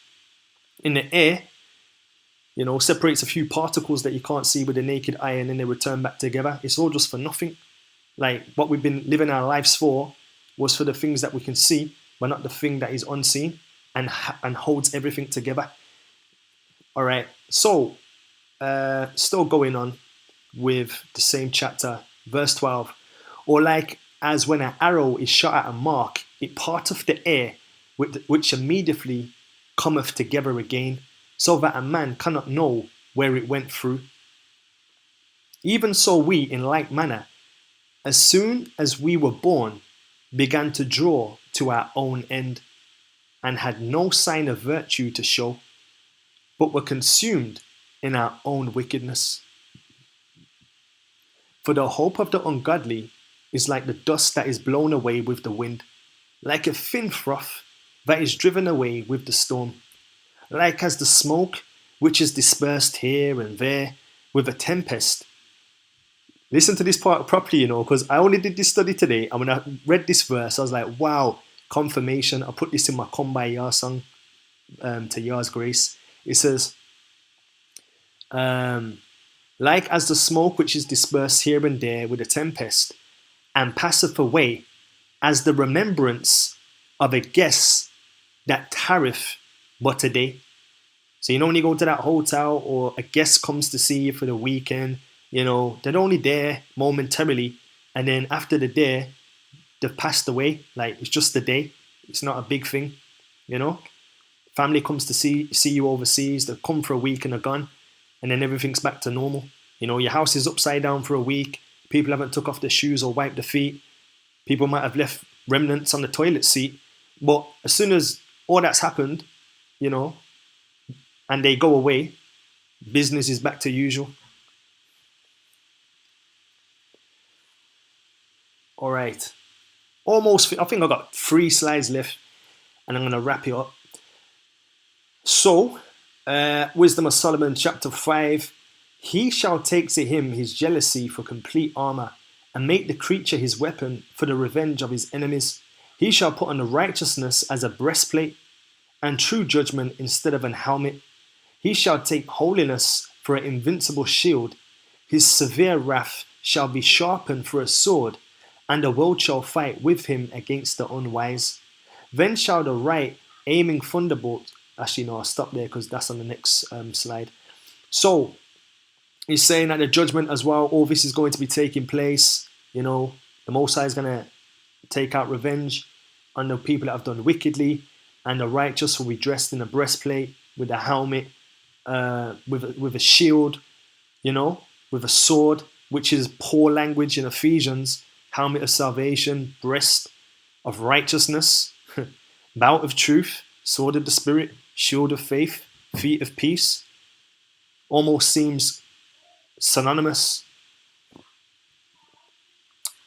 in the air, separates a few particles that you can't see with the naked eye, and then they return back together. It's all just for nothing. Like what we've been living our lives for was for the things that we can see, but not the thing that is unseen and holds everything together. All right, so still going on with the same chapter, verse 12. Or like as when an arrow is shot at a mark, it parteth the air, which immediately cometh together again, so that a man cannot know where it went through. Even so we, in like manner, as soon as we were born, began to draw to our own end, and had no sign of virtue to show, but were consumed in our own wickedness. For the hope of the ungodly is like the dust that is blown away with the wind, like a thin froth that is driven away with the storm, like as the smoke which is dispersed here and there with a tempest. Listen to this part properly, because I only did this study today, and when I read this verse, I was like, wow, confirmation. I put this in my Come By Yah song, to Yah's grace. It says, like as the smoke which is dispersed here and there with a tempest, and passeth away, as the remembrance of a guest that tarrieth but a day. So when you go to that hotel, or a guest comes to see you for the weekend, they're only there momentarily, and then after the day, they've passed away. Like, it's just a day. It's not a big thing, Family comes to see you overseas. They come for a week and they're gone, and then everything's back to normal. Your house is upside down for a week. People haven't took off their shoes or wiped their feet. People might have left remnants on the toilet seat. But as soon as all that's happened, and they go away, business is back to usual. All right. Almost, I think I've got 3 slides left, and I'm going to wrap it up. So, Wisdom of Solomon, chapter 5. He shall take to him his jealousy for complete armor, and make the creature his weapon for the revenge of his enemies. He shall put on the righteousness as a breastplate, and true judgment instead of an helmet. He shall take holiness for an invincible shield. His severe wrath shall be sharpened for a sword, and the world shall fight with him against the unwise. Then shall the right aiming thunderbolt. Actually, no, I'll stop there because that's on the next slide. So, He's saying that the judgment as well, all this is going to be taking place. You know, the Most High is going to take out revenge on the people that have done wickedly, and the righteous will be dressed in a breastplate with a helmet, with a shield, you know, with a sword, which is poor language in Ephesians, helmet of salvation, breast of righteousness, belt of truth, sword of the Spirit, shield of faith, feet of peace. Almost seems synonymous.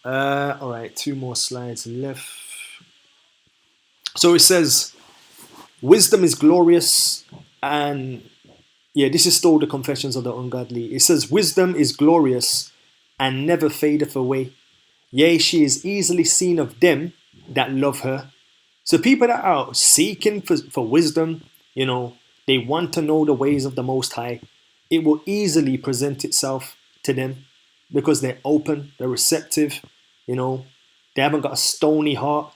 All right, 2 more slides left. So it says, wisdom is glorious, and yeah, this is still the confessions of the ungodly. It says, wisdom is glorious and never fadeth away. Yea, she is easily seen of them that love her. So people that are seeking for wisdom, you know, they want to know the ways of the Most High. It will easily present itself to them because they're open, they're receptive, you know. They haven't got a stony heart,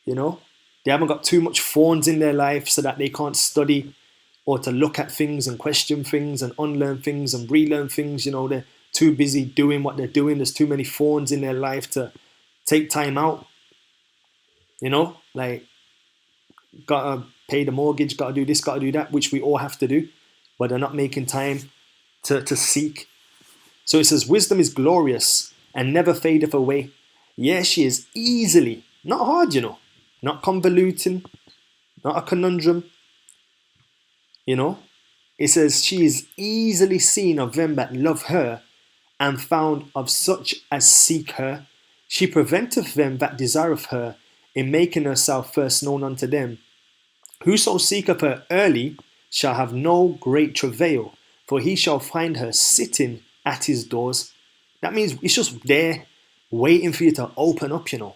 you know. They haven't got too much thorns in their life so that they can't study or to look at things and question things and unlearn things and relearn things. You know, they're too busy doing what they're doing. There's too many thorns in their life to take time out. You know, like, gotta pay the mortgage, gotta do this, gotta do that, which we all have to do, but they're not making time to seek. So it says, wisdom is glorious and never fadeth away. Yes, she is easily, not hard, you know, not convoluting, not a conundrum, you know. It says she is easily seen of them that love her, and found of such as seek her. She preventeth them that desireth her, in making herself first known unto them. Whoso seeketh her early shall have no great travail, for he shall find her sitting at his doors. That means it's just there, waiting for you to open up, you know.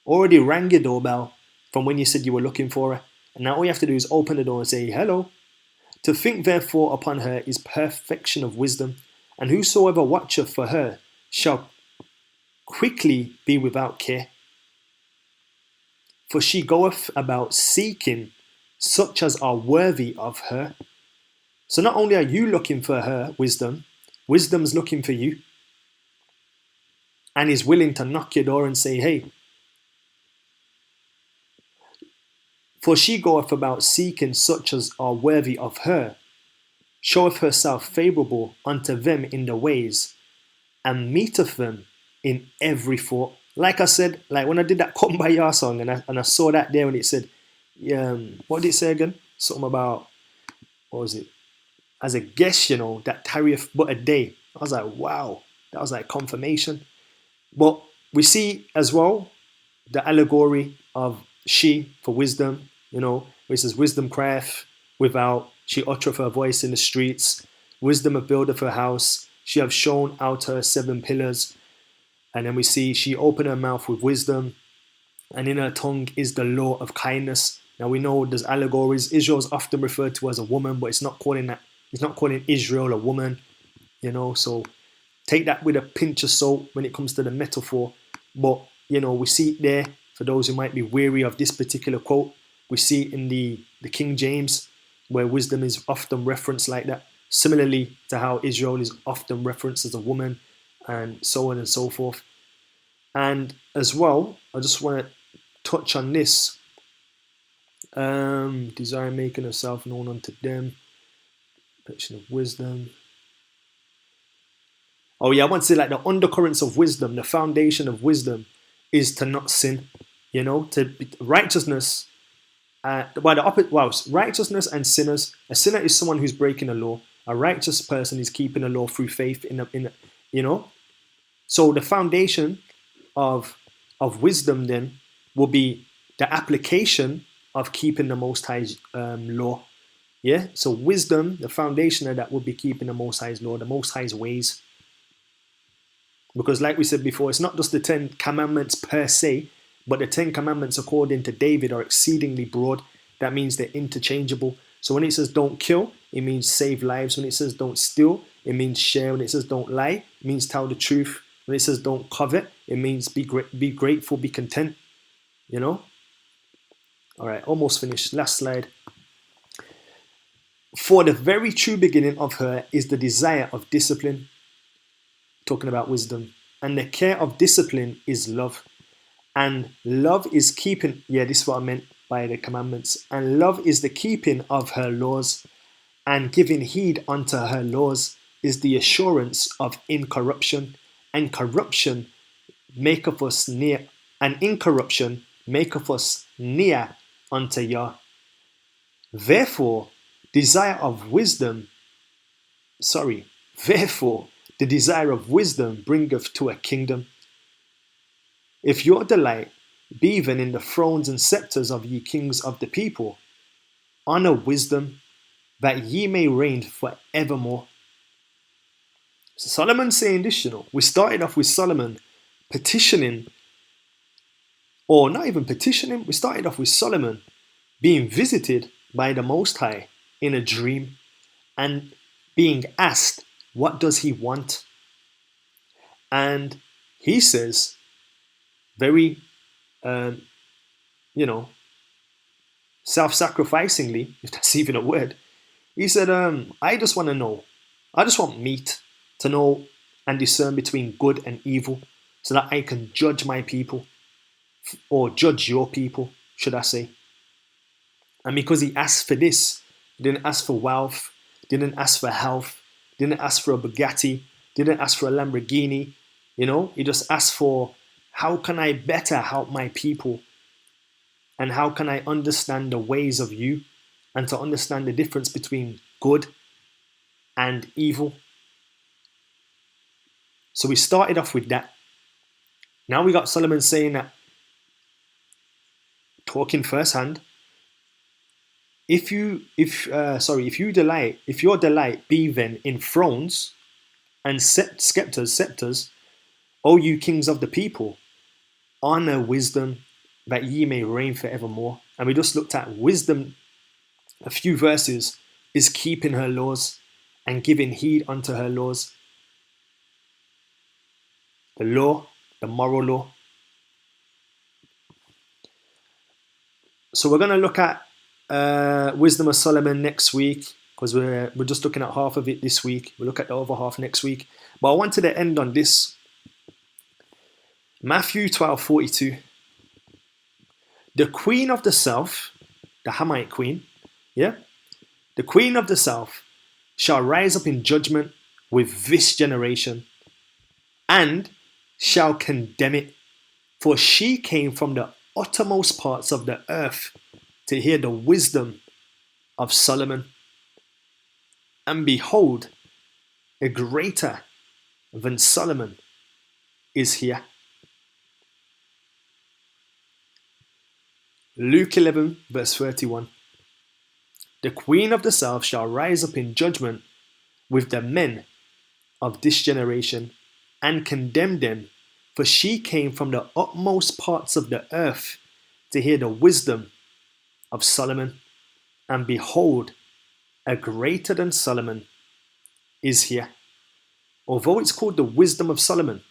Already rang your doorbell from when you said you were looking for her, and now all you have to do is open the door and say, hello. To think therefore upon her is perfection of wisdom, and whosoever watcheth for her shall quickly be without care. For she goeth about seeking such as are worthy of her. So not only are you looking for her wisdom, wisdom's looking for you, and is willing to knock your door and say, hey. For she goeth about seeking such as are worthy of her, showeth herself favourable unto them in the ways, and meeteth them in every thought. Like I said, like when I did that Kumbaya song, and I saw that there, and it said, what did it say again? Something about, what was it? As a guest, you know, that tarrieth but a day. I was like, wow, that was like confirmation. But we see as well the allegory of she for wisdom, you know, where it says, wisdom crieth without, she uttereth her voice in the streets. Wisdom hath buildeth her house, she hath shown out her 7 pillars. And then we see she opened her mouth with wisdom, and in her tongue is the law of kindness. Now we know there's allegories. Israel is often referred to as a woman, but it's not calling Israel a woman, you know. So take that with a pinch of salt when it comes to the metaphor. But you know, we see it there for those who might be weary of this particular quote. We see it in the King James, where wisdom is often referenced like that. Similarly to how Israel is often referenced as a woman, and so on and so forth. And as well, I just want to touch on this. Desire making herself known unto them. Perfection of wisdom. Oh yeah, I want to say, like, the undercurrents of wisdom, the foundation of wisdom is to not sin. You know, to be, righteousness. Righteousness and sinners. A sinner is someone who's breaking the law. A righteous person is keeping the law through faith you know. So the foundation of wisdom then will be the application of keeping the Most High's law. Yeah. So wisdom, the foundation of that will be keeping the Most High's law, the Most High's ways. Because like we said before, it's not just the 10 commandments per se, but the 10 commandments according to David are exceedingly broad. That means they're interchangeable. So when it says don't kill, it means save lives. When it says don't steal, it means share. When it says don't lie, it means tell the truth. When it says don't covet, it means be grateful, be content. You know? All right, almost finished. Last slide. For the very true beginning of her is the desire of discipline, talking about wisdom, and the care of discipline is love. And love is keeping, yeah, this is what I meant by the commandments. And love is the keeping of her laws, and giving heed unto her laws is the assurance of incorruption, and corruption maketh us near, and incorruption maketh us near unto Yah. Therefore, desire of wisdom, therefore, the desire of wisdom bringeth to a kingdom. If your delight be then in the thrones and scepters of ye kings of the people, honor wisdom, that ye may reign for evermore. So Solomon's saying this, we started off with Solomon petitioning, or not even petitioning, we started off with Solomon being visited by the Most High in a dream and being asked, what does he want? And he says, very, self-sacrificingly, if that's even a word, he said, I just want to know. I just want meat to know and discern between good and evil so that I can judge my people, or judge your people, should I say. And because he asked for this, he didn't ask for wealth, didn't ask for health, didn't ask for a Bugatti, didn't ask for a Lamborghini, he just asked for, how can I better help my people? And how can I understand the ways of you, and to understand the difference between good and evil? So we started off with that. Now we got Solomon saying that, talking firsthand, if your delight be then in thrones and scepters, O you kings of the people, honor wisdom, that ye may reign forevermore. And we just looked at wisdom, a few verses, is keeping her laws and giving heed unto her laws. The law, the moral law. So we're going to look at Wisdom of Solomon next week, because we're just looking at half of it this week. We'll look at the other half next week. But I wanted to end on this. Matthew 12:42. The queen of the south, the Hamite queen, the queen of the south shall rise up in judgment with this generation and shall condemn it, for she came from the uttermost parts of the earth to hear the wisdom of Solomon. And behold, a greater than Solomon is here. Luke 11 verse 31. The queen of the south shall rise up in judgment with the men of this generation and condemn them, for she came from the utmost parts of the earth to hear the wisdom of Solomon. And behold, a greater than Solomon is here. Although it's called the wisdom of Solomon,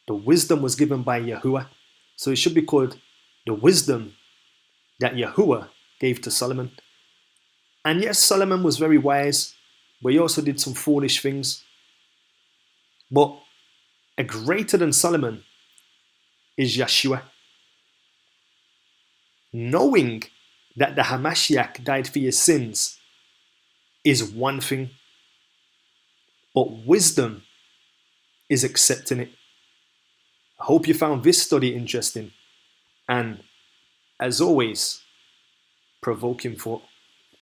the wisdom was given by Yahuwah, so it should be called the wisdom that Yahuwah gave to Solomon. And yes, Solomon was very wise, but he also did some foolish things. But a greater than Solomon is Yeshua. Knowing that the Hamashiach died for your sins is one thing, but wisdom is accepting it. I hope you found this study interesting, and as always, provoking thought.